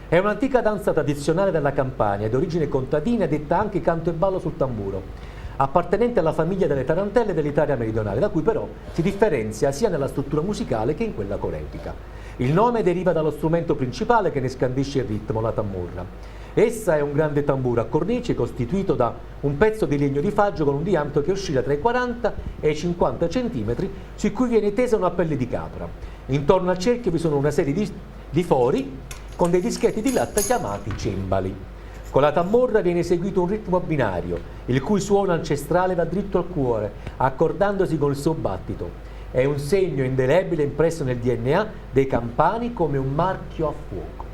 È un'antica danza tradizionale della Campania, d'origine contadina, detta anche canto e ballo sul tamburo, appartenente alla famiglia delle tarantelle dell'Italia meridionale, da cui però si differenzia sia nella struttura musicale che in quella coretica. Il nome deriva dallo strumento principale che ne scandisce il ritmo, la tamburra. Essa è un grande tamburo a cornice costituito da un pezzo di legno di faggio con un diametro che oscilla tra i 40 e i 50 cm, su cui viene tesa una pelle di capra. Intorno al cerchio vi sono una serie di fori con dei dischetti di latta chiamati cembali. Con la tamborra viene eseguito un ritmo binario, il cui suono ancestrale va dritto al cuore, accordandosi con il suo battito. È un segno indelebile impresso nel DNA dei campani come un marchio a fuoco.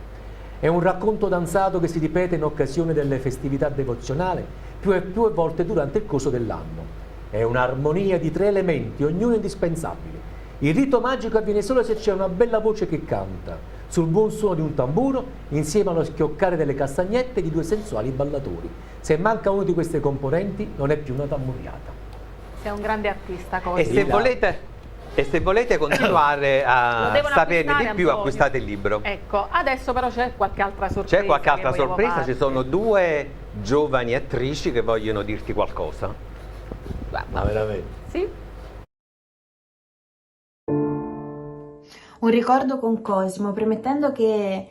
È un racconto danzato che si ripete in occasione delle festività devozionali più e più volte durante il corso dell'anno. È un'armonia di 3 elementi, ognuno indispensabile. Il rito magico avviene solo se c'è una bella voce che canta, sul buon suono di un tamburo, insieme allo schioccare delle castagnette di 2 sensuali ballatori. Se manca uno di queste componenti, non è più una tamburiata. Sei un grande artista, Cosimo. E se volete continuare a saperne di più, acquistate il libro. Ecco, adesso però c'è qualche altra sorpresa. C'è qualche altra che vogliamo sorpresa, farti. ci sono 2 giovani attrici che vogliono dirti qualcosa. Ma veramente? Sì. Un ricordo con Cosimo, premettendo che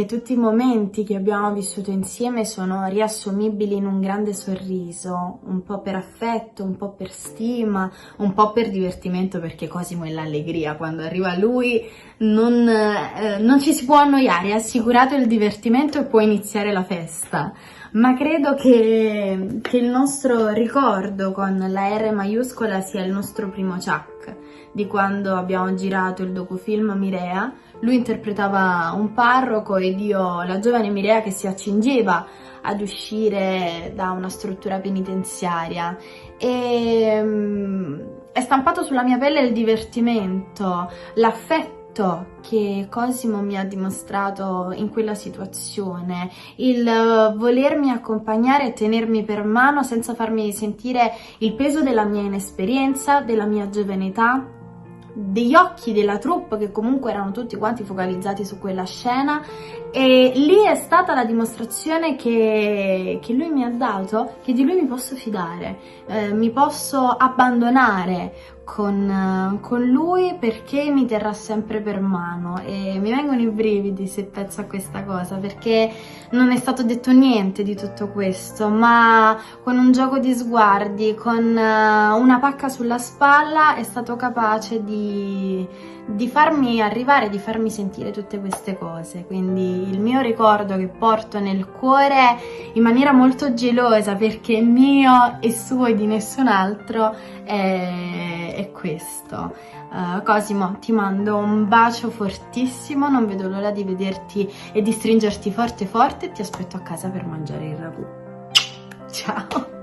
tutti i momenti che abbiamo vissuto insieme sono riassumibili in un grande sorriso, un po' per affetto, un po' per stima, un po' per divertimento, perché Cosimo è l'allegria, quando arriva lui non ci si può annoiare, è assicurato il divertimento e può iniziare la festa. Ma credo che il nostro ricordo con la R maiuscola sia il nostro primo Chuck, di quando abbiamo girato il docufilm Mirea. Lui interpretava un parroco ed io la giovane Mirea che si accingeva ad uscire da una struttura penitenziaria, e è stampato sulla mia pelle il divertimento, l'affetto che Cosimo mi ha dimostrato in quella situazione, il volermi accompagnare e tenermi per mano senza farmi sentire il peso della mia inesperienza, della mia giovane età, degli occhi della troupe che comunque erano tutti quanti focalizzati su quella scena. E lì è stata la dimostrazione che lui mi ha dato, che di lui mi posso fidare, mi posso abbandonare con lui, perché mi terrà sempre per mano. E mi vengono i brividi se penso a questa cosa, perché non è stato detto niente di tutto questo, ma con un gioco di sguardi, con una pacca sulla spalla, è stato capace di di farmi arrivare, di farmi sentire tutte queste cose. Quindi il mio ricordo che porto nel cuore in maniera molto gelosa, perché è mio e suo e di nessun altro, è questo. Cosimo, ti mando un bacio fortissimo, non vedo l'ora di vederti e di stringerti forte forte, e ti aspetto a casa per mangiare il ragù. Ciao!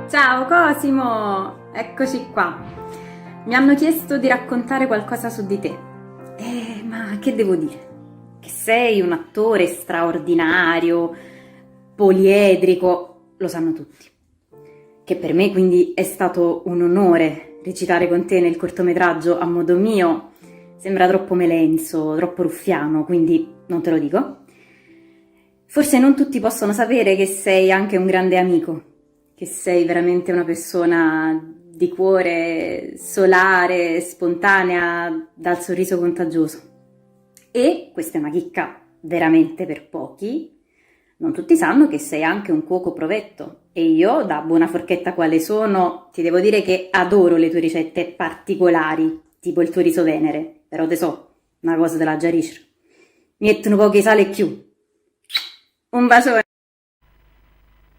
Ciao Cosimo, eccoci qua. Mi hanno chiesto di raccontare qualcosa su di te. Ma che devo dire? Che sei un attore straordinario, poliedrico, lo sanno tutti. Che per me quindi è stato un onore recitare con te nel cortometraggio A modo mio. Sembra troppo melenso, troppo ruffiano, quindi non te lo dico. Forse non tutti possono sapere che sei anche un grande amico, che sei veramente una persona di cuore, solare, spontanea, dal sorriso contagioso. E, questa è una chicca veramente per pochi, non tutti sanno che sei anche un cuoco provetto. E io, da buona forchetta quale sono, ti devo dire che adoro le tue ricette particolari, tipo il tuo riso venere, però te so, una cosa te la giarisce. Mi mettono pochi sale e chiù. Un bacione.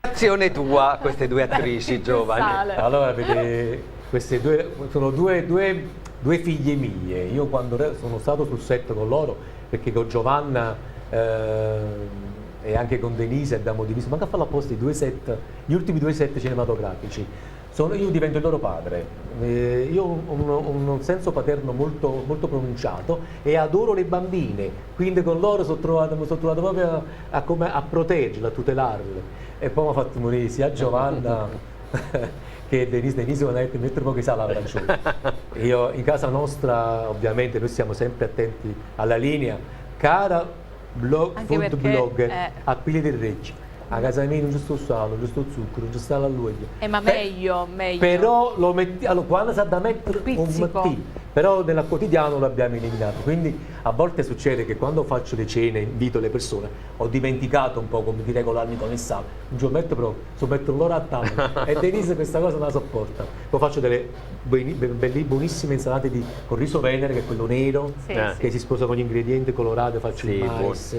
Reazione tua a queste due attrici giovani. Allora, vede, queste due sono due figlie mie. Io quando sono stato sul set con loro, perché con Giovanna e anche con Denise abbiamo diviso, manca a farlo apposta, gli ultimi 2 set cinematografici. Io divento il loro padre, io ho un senso paterno molto, molto pronunciato e adoro le bambine, quindi con loro mi sono trovato proprio a proteggerle, a tutelarle. E poi mi ha fatto morire sia Giovanna che Denise mi ha detto mettere pochi sale alla ragione. Io in casa nostra ovviamente noi stiamo sempre attenti alla linea, cara food blogger, a pili del Reggi. A casa mia non c'è sto sale, non c'è sto zucchero, non c'è sta l'alluoglio. Ma meglio. Però lo metti, allora quando sa da mettere un mattino, però nel quotidiano lo abbiamo eliminato. Quindi a volte succede che quando faccio le cene, invito le persone, ho dimenticato un po' come di regolarmi con il sale. Un giorno metto loro a tavola e Denise questa cosa non la sopporta. Poi faccio delle buonissime insalate con riso venere, che è quello nero, che si sposa con gli ingredienti colorati, faccio il mais,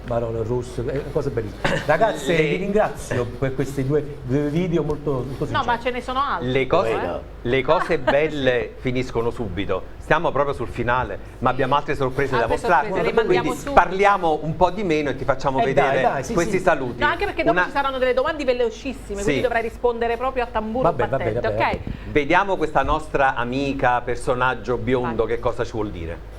marrone rosso, cose bellissime. Ragazze, vi ringrazio per questi due video molto sinceri. No, ma ce ne sono altri. Le cose belle finiscono subito. Stiamo proprio sul finale, ma abbiamo altre sorprese da mostrare. Quindi parliamo un po' di meno e ti facciamo vedere questi saluti. No, anche perché dopo ci saranno delle domande velocissime, quindi dovrai rispondere proprio a tamburo battente, ok? Vediamo questa nostra amica, personaggio biondo, che cosa ci vuol dire.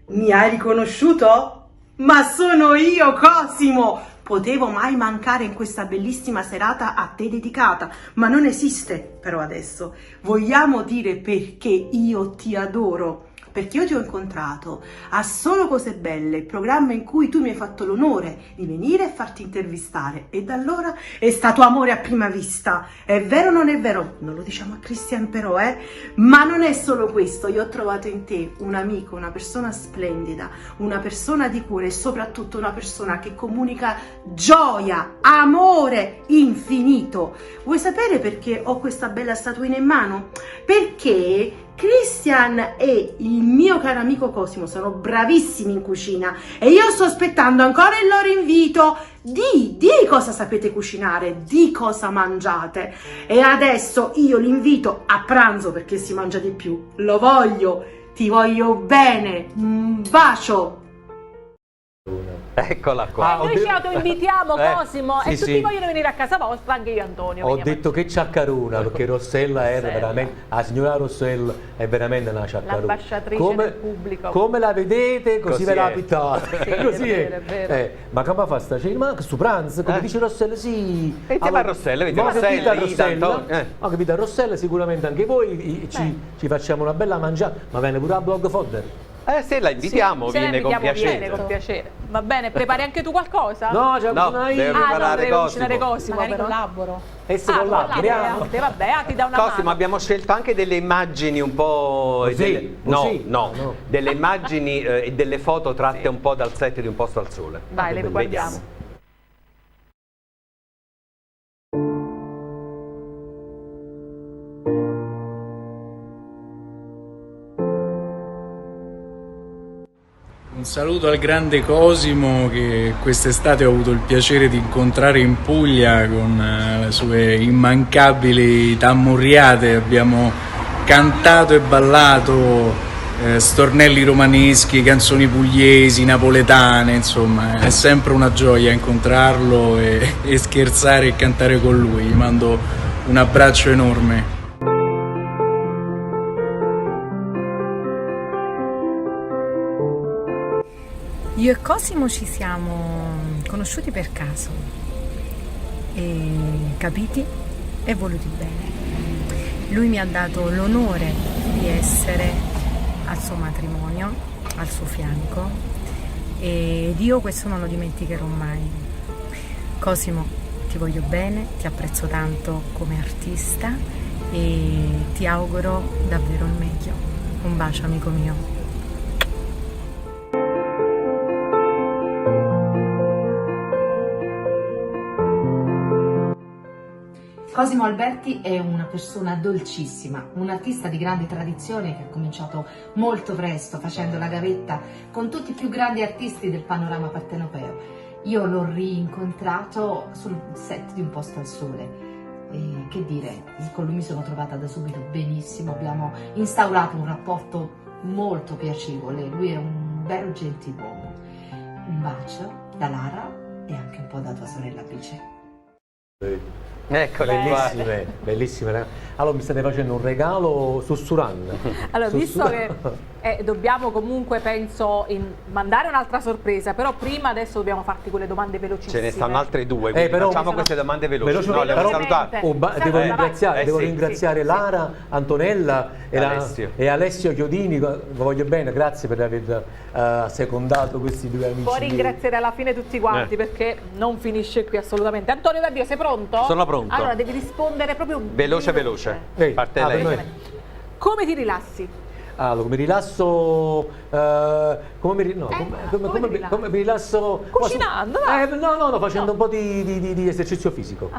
Mi hai riconosciuto? Ma sono io, Cosimo! Potevo mai mancare in questa bellissima serata a te dedicata, ma non esiste però adesso. Vogliamo dire perché io ti adoro? Perché io ti ho incontrato a Solo Cose Belle, il programma in cui tu mi hai fatto l'onore di venire e farti intervistare, e da allora è stato amore a prima vista. È vero o non è vero? Non lo diciamo a Christian però, ma non è solo questo. Io ho trovato in te un amico, una persona splendida, una persona di cuore e soprattutto una persona che comunica gioia, amore infinito. Vuoi sapere perché ho questa bella statuina in mano? Perché Christian e il mio caro amico Cosimo sono bravissimi in cucina e io sto aspettando ancora il loro invito. Di cosa sapete cucinare, di cosa mangiate, e adesso io li invito a pranzo perché si mangia di più. Lo voglio, ti voglio bene, un bacio. Eccola qua. Noi ci autoinvitiamo, Cosimo, e tutti vogliono venire a casa vostra, anche io e Antonio. Ho detto che ciaccarona, perché Rossella era veramente, la signora Rossella è veramente una ciaccarona. L'ambasciatrice del pubblico. Come la vedete, così ve la abitate. Sì, così è vero. Ma come fa sta cena? Ma su pranzo, come dice Rossella, sì. Vediamo a Rossella, vediamo a Rossella. Ho capito a Rossella, sicuramente anche voi ci facciamo una bella mangiata, ma viene pure a Blog Fodder. Se la invitiamo, viene con piacere. Viene con piacere. Va bene, prepari anche tu qualcosa? No, già deve preparare Cosimo. Magari collaboro. E se collaboriamo. Vabbè, ti dà una Cosimo, mano. abbiamo scelto anche delle immagini un po'... delle immagini e delle foto tratte un po' dal set di Un posto al sole. Dai, le guardiamo. Un saluto al grande Cosimo che quest'estate ho avuto il piacere di incontrare in Puglia con le sue immancabili tammurriate. Abbiamo cantato e ballato stornelli romaneschi, canzoni pugliesi, napoletane, insomma è sempre una gioia incontrarlo e scherzare e cantare con lui. Gli mando un abbraccio enorme. Io e Cosimo ci siamo conosciuti per caso e capiti e voluti bene. Lui mi ha dato l'onore di essere al suo matrimonio, al suo fianco, ed io questo non lo dimenticherò mai. Cosimo, ti voglio bene, ti apprezzo tanto come artista e ti auguro davvero il meglio. Un bacio, amico mio. Cosimo Alberti è una persona dolcissima, un artista di grande tradizione che ha cominciato molto presto facendo la gavetta con tutti i più grandi artisti del panorama partenopeo. Io l'ho rincontrato sul set di Un posto al sole e che dire, con lui mi sono trovata da subito benissimo, abbiamo instaurato un rapporto molto piacevole, lui è un vero gentiluomo. Un bacio da Lara e anche un po' da tua sorella Bice. Eccole bellissime, bellissime. Allora mi state facendo un regalo sussurrando. Allora, visto che dobbiamo comunque, penso, mandare un'altra sorpresa, però prima adesso dobbiamo farti quelle domande velocissime. Ce ne stanno altre due, quindi però, facciamo queste domande veloci. No, però, salutare. Devo ringraziare Lara, Antonella e Alessio Chiodini, lo voglio bene, grazie per aver secondato questi due amici. Puoi ringraziare alla fine tutti quanti perché non finisce qui assolutamente. Antonio Dabbio, sei pronto? Sono pronto. Allora devi rispondere proprio veloce. Parte lei. Come ti rilassi? Allora, mi rilasso come mi rilasso cucinando, no, facendo un po' di esercizio fisico.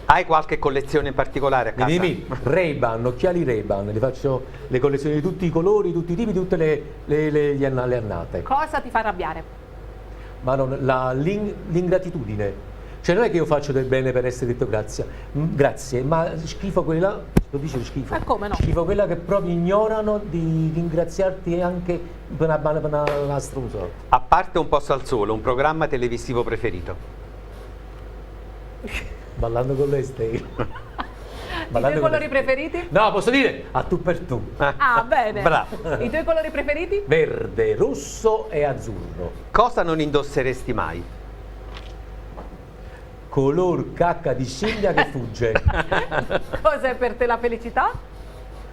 Hai qualche collezione in particolare a casa? Ray-Ban, occhiali Ray-Ban, li faccio le collezioni di tutti i colori, tutti i tipi, tutte le annate. Cosa ti fa arrabbiare? Ma l'ingratitudine. Cioè non è che io faccio del bene per essere detto grazie, ma schifo quella, lo dice schifo, come no? Schifo quella che proprio ignorano di ringraziarti anche per una struzza. A parte Un posto al sole, un programma televisivo preferito? Ballando con lei stai. I tuoi colori preferiti? No, posso dire a tu per tu. Ah, bene. Bravo. I tuoi colori preferiti? Verde, rosso e azzurro. Cosa non indosseresti mai? Color cacca di scimmia che fugge. Cos'è per te la felicità?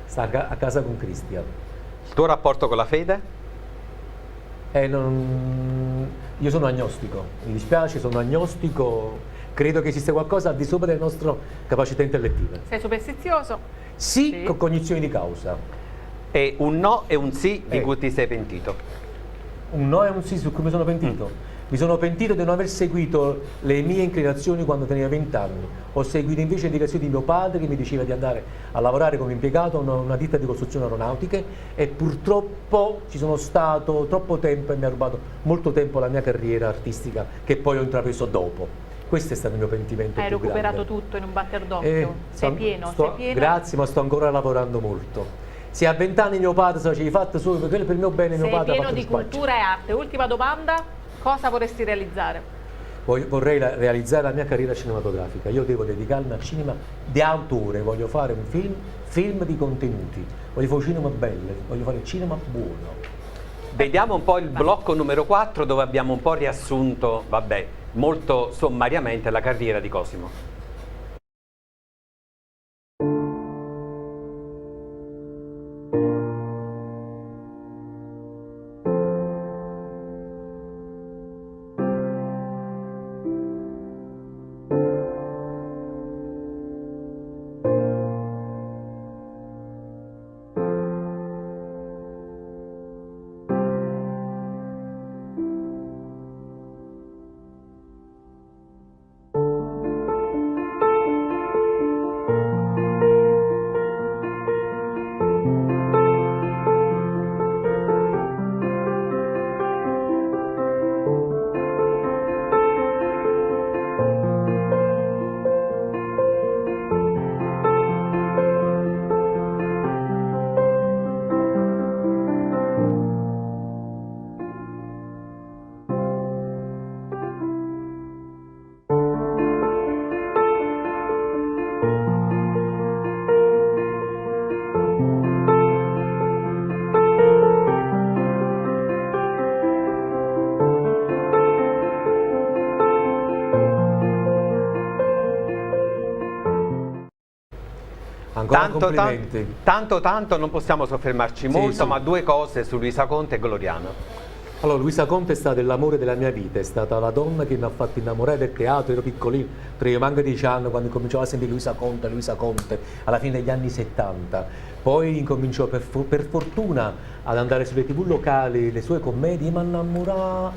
Sta a casa con Cristian. Il tuo rapporto con la fede? Io sono agnostico, mi dispiace, sono agnostico, credo che esista qualcosa al di sopra delle nostre capacità intellettive. Sei superstizioso? Sì, con cognizione di causa. E un no e un sì di cui ti sei pentito? Un no e un sì su cui mi sono pentito? Mi sono pentito di non aver seguito le mie inclinazioni quando tenevo 20 anni. Ho seguito invece le indicazioni di mio padre che mi diceva di andare a lavorare come impiegato in una ditta di costruzioni aeronautiche e purtroppo ci sono stato troppo tempo e mi ha rubato molto tempo la mia carriera artistica che poi ho intrapreso dopo. Questo è stato il mio pentimento. Hai più recuperato grande. tutto in un batter d'occhio. Sei pieno. Grazie, ma sto ancora lavorando molto. Se a 20 anni mio padre se facevi fatto solo per il mio bene, mio padre ha fatto pieno di cultura e arte. Ultima domanda. Cosa vorresti realizzare? Vorrei realizzare la mia carriera cinematografica. Io devo dedicarmi al cinema di autore, voglio fare un film di contenuti, voglio fare un cinema bello, voglio fare il cinema buono. Vediamo un po' il blocco numero 4 dove abbiamo un po' riassunto, molto sommariamente la carriera di Cosimo. complimenti. Tanto non possiamo soffermarci molto, ma due cose su Luisa Conte e Gloriana. Allora, Luisa Conte è stata l'amore della mia vita, è stata la donna che mi ha fatto innamorare del teatro, ero piccolino, io manco 10 anni quando cominciavo a sentire Luisa Conte, alla fine degli anni 70. Poi incominciò per fortuna ad andare sulle tv locali, le sue commedie, mi innamorai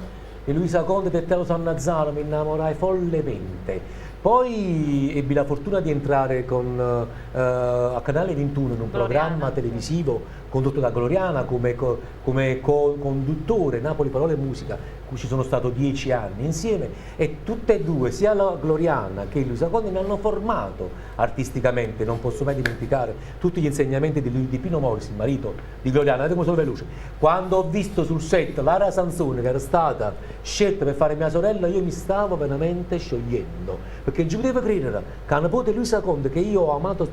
di Luisa Conte del Teatro San Nazzaro, mi innamorai follemente. Poi ebbi la fortuna di entrare a Canale 21 in un programma televisivo condotto da Gloriana come conduttore, Napoli Parole e Musica, cui ci sono stato 10 anni insieme, e tutte e due, sia la Gloriana che Luisa Conte, mi hanno formato artisticamente. Non posso mai dimenticare tutti gli insegnamenti di Pino Moris, il marito di Gloriana. Vedete come sono veloce. Quando ho visto sul set Lara Sansone, che era stata scelta per fare mia sorella, io mi stavo veramente sciogliendo, perché ci potevo credere che la nipote Luisa Conte, che io ho amato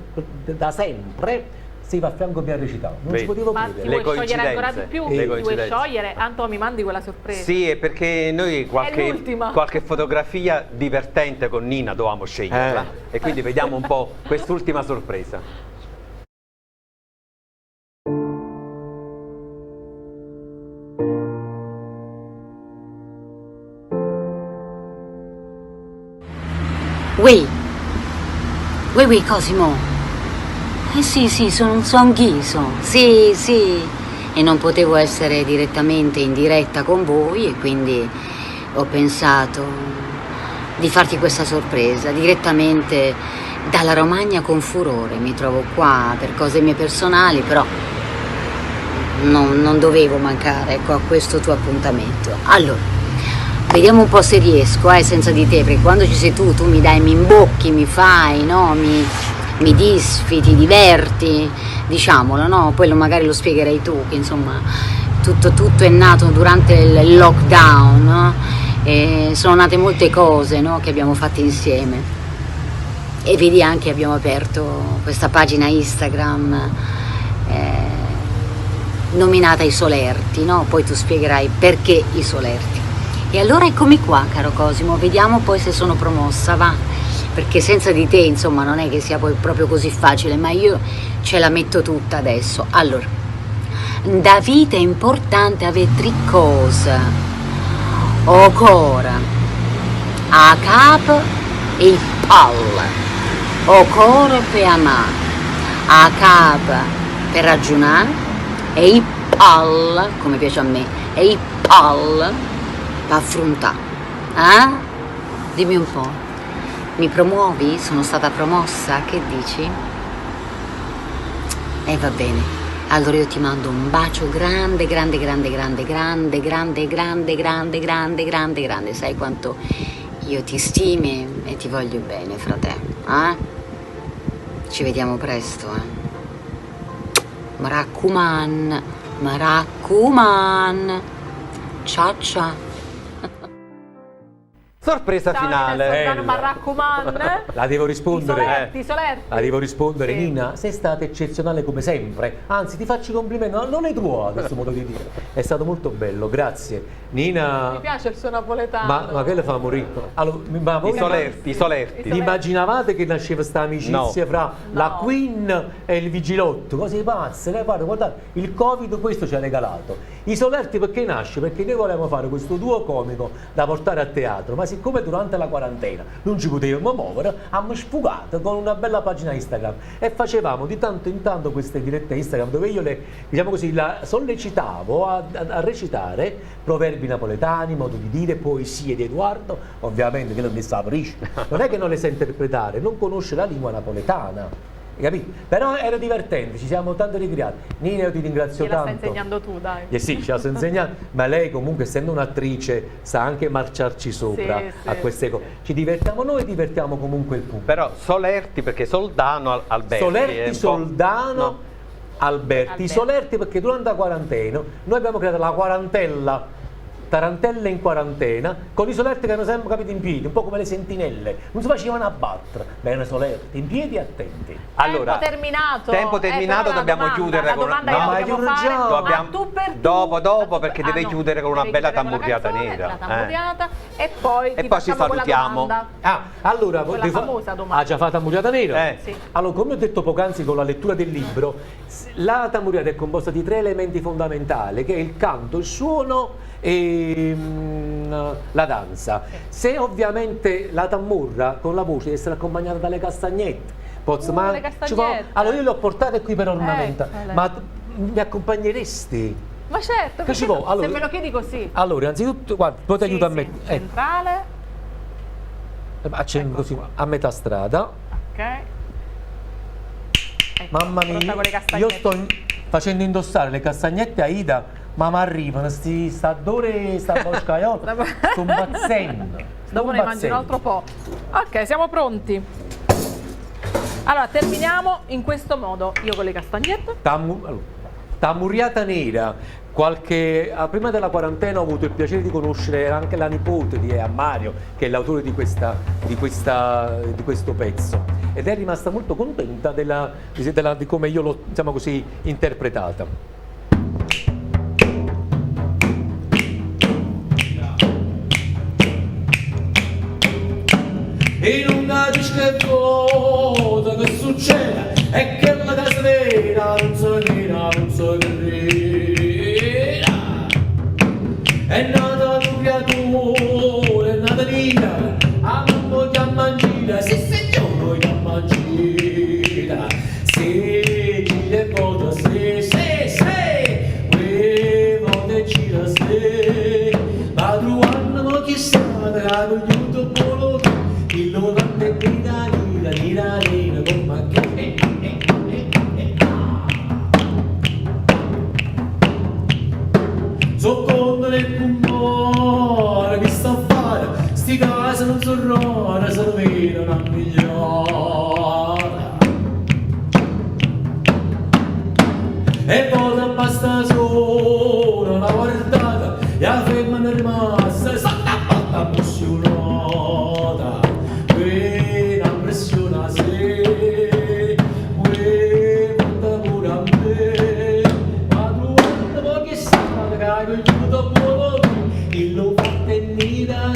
da sempre, si va a fianco mio a recitare. Non ci potevo credere. Ma ti vuoi sciogliere ancora di più? Ti vuoi sciogliere? Anto, mi mandi quella sorpresa. Sì, è perché noi qualche fotografia divertente con Nina dovevamo sceglierla, e quindi vediamo un po' quest'ultima sorpresa. Oui, Cosimo. Sì, sono Ghiso, sì, e non potevo essere direttamente in diretta con voi, e quindi ho pensato di farti questa sorpresa direttamente dalla Romagna con furore. Mi trovo qua per cose mie personali, però non dovevo mancare, ecco, a questo tuo appuntamento. Allora, vediamo un po' se riesco, senza di te, perché quando ci sei tu mi dai, mi imbocchi, mi fai, no? Mi disfi, ti diverti, diciamolo, no? Poi magari lo spiegherai tu, che insomma tutto è nato durante il lockdown, no? E sono nate molte cose, no, che abbiamo fatto insieme, e vedi, anche abbiamo aperto questa pagina Instagram nominata I Solerti, no? Poi tu spiegherai perché I Solerti. E allora eccomi qua, caro Cosimo, vediamo poi se sono promossa, va? Perché senza di te, insomma, non è che sia poi proprio così facile, ma io ce la metto tutta adesso. Allora, da vita è importante avere tre cose: o cuore, a capo e il palle. O cuore per amare, a capo per ragionare, e il palle, come piace a me, e il palle per affrontare. Dimmi un po'. Mi promuovi? Sono stata promossa? Che dici? Va bene. Allora io ti mando un bacio grande. Sai quanto io ti stimi e ti voglio bene, fratello. Ci vediamo presto, Mi raccomando. Ciao. Sorpresa finale. Ma raccomando. La devo rispondere. Solerti. La devo rispondere, Sì. Nina, sei stata eccezionale come sempre. Anzi, ti faccio i complimenti. Non è tuo questo modo di dire. È stato molto bello, grazie. Nina. Mi piace il suo napoletano. Ma che le fa morire? Allora, I Solerti. Vi immaginavate che nasceva questa amicizia fra la Queen e il Vigilotto? Cose pazze, guardate, il Covid questo ci ha regalato. I Solerti perché nasce? Perché noi volevamo fare questo duo comico da portare a teatro, ma siccome durante la quarantena non ci potevamo muovere, abbiamo sfugato con una bella pagina Instagram e facevamo di tanto in tanto queste dirette Instagram dove io la sollecitavo a recitare proverbi napoletani, modo di dire, poesie di Edoardo, ovviamente che non mi sa non è che non le sa interpretare, non conosce la lingua napoletana. Capito? Però era divertente, ci siamo tanto ricreati. Nina, io ti ringrazio tanto. La stai insegnando tu, dai. Sì, ce la sto insegnando, ma lei comunque, essendo un'attrice, sa anche marciarci sopra a queste cose. Ci divertiamo noi e divertiamo comunque il pubblico. Però Solerti perché Soldano Alberti. Solerti, Soldano, Alberti. Solerti perché durante la quarantena noi abbiamo creato la quarantella tarantelle in quarantena, con i solerti che erano sempre capiti in piedi, un po' come le sentinelle, non si facevano abbattere. Bene, solerti, in piedi attenti. Allora, tempo terminato, dobbiamo chiudere con una... Dopo perché deve chiudere con una bella tamburiata nera. E poi ci salutiamo. Allora, quella famosa domanda. Ha già fatto tamburiata nera? Sì. Allora, come ho detto poc'anzi con la lettura del libro, la tamburiata è composta di 3 elementi fondamentali, che è il canto, il suono e la danza. Se ovviamente la tambura con la voce deve essere accompagnata dalle castagnette, le castagnette. allora io le ho portate qui per ornamenta, ma mi accompagneresti? Ma certo, che ci può? Allora, se me lo chiedi così. Allora, innanzitutto, guarda, poi ti aiuto a mettere. Centrale. Accendo così a metà strada. Ok. Mamma mia, io sto facendo indossare le castagnette a Ida, ma mi arrivano sta odore, sta boscaiola, sto impazzendo. Dopo ne mangi un altro po'. Ok, siamo pronti. Allora, terminiamo in questo modo, io con le castagnette. Tamburiata nera. Prima della quarantena ho avuto il piacere di conoscere anche la nipote di Mario, che è l'autore di questo pezzo, ed è rimasta molto contenta di come io l'ho, diciamo così, interpretata. In una disca vuota che succede è che la casa nera non so è nata un creatore, è nata nera, a mamma che mangira, sì signore che mangira, sì, le voto, sì, quelle volte gira, sì, ma trovando chissà, che non gli ho polo, il loro è nera, come che sotto nel cuore che sta a fare sti casi non sono rare, sono vero una migliore e poi basta solo una guardata e la femmina è rimasta sotto a botta appassionata quella pressione a sé quella pure a me ma trovando che sta il tutto buono il lo fatte nera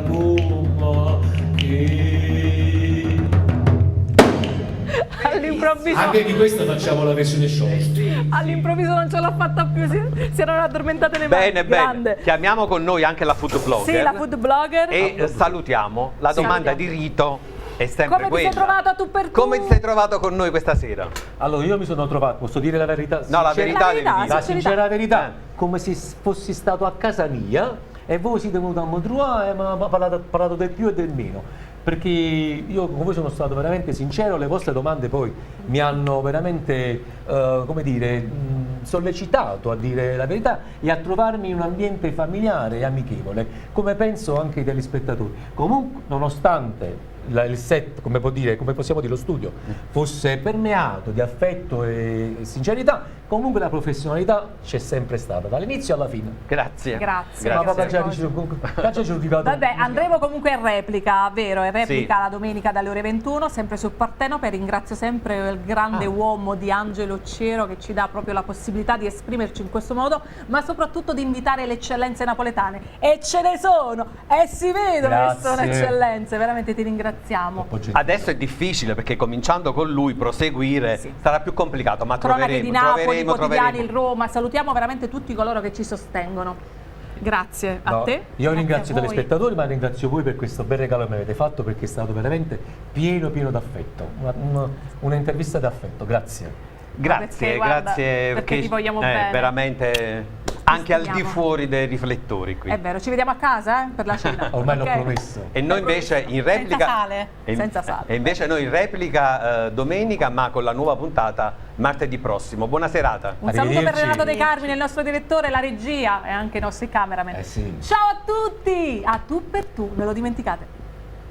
come che All'improvviso anche di questa facciamo la versione short. All'improvviso non ce l'ha fatta più, si erano addormentate le mani. Bene. Chiamiamo con noi anche la food blogger. Sì, la food blogger. E salutiamo. La domanda di rito è sempre come quella. Come ti sei trovato a Tu per Tu? Come ti sei trovato con noi questa sera? Allora, io mi sono trovato, posso dire la verità? No, la verità devi dire. La sincera verità, come se fossi stato a casa mia e voi siete venuti a Modrua e mi avete parlato del più e del meno. Perché io con voi sono stato veramente sincero, le vostre domande poi mi hanno veramente, come dire, sollecitato a dire la verità e a trovarmi in un ambiente familiare e amichevole, come penso anche i telespettatori. Comunque, nonostante il set, come possiamo dire, lo studio, fosse permeato di affetto e sincerità, comunque la professionalità c'è sempre stata, dall'inizio alla fine. Grazie. Vabbè, andremo comunque in replica, vero? In replica la domenica dalle ore 21, sempre su Partenope. Ringrazio sempre il grande uomo di Angelo Cero che ci dà proprio la possibilità di esprimerci in questo modo, ma soprattutto di invitare le eccellenze napoletane. E ce ne sono! E si vedono che sono eccellenze, veramente ti ringraziamo. Adesso è difficile perché cominciando con lui proseguire sarà più complicato, ma Cronache di Napoli, quotidiani, il Roma, salutiamo veramente tutti coloro che ci sostengono. Grazie a te. Io ringrazio i telespettatori, ma ringrazio voi per questo bel regalo che mi avete fatto, perché è stato veramente pieno d'affetto, un'intervista d'affetto. Grazie. Grazie, perché ti vogliamo bene. Veramente anche al di fuori dei riflettori qui. È vero, ci vediamo a casa per la cena. Ormai l'ho promesso. E noi invece in replica senza sale. E invece noi in replica domenica, ma con la nuova puntata martedì prossimo. Buona serata. Un saluto per Renato De Carmine, il nostro direttore, la regia e anche i nostri cameraman. Sì. Ciao a tutti! A Tu per Tu, non lo dimenticate.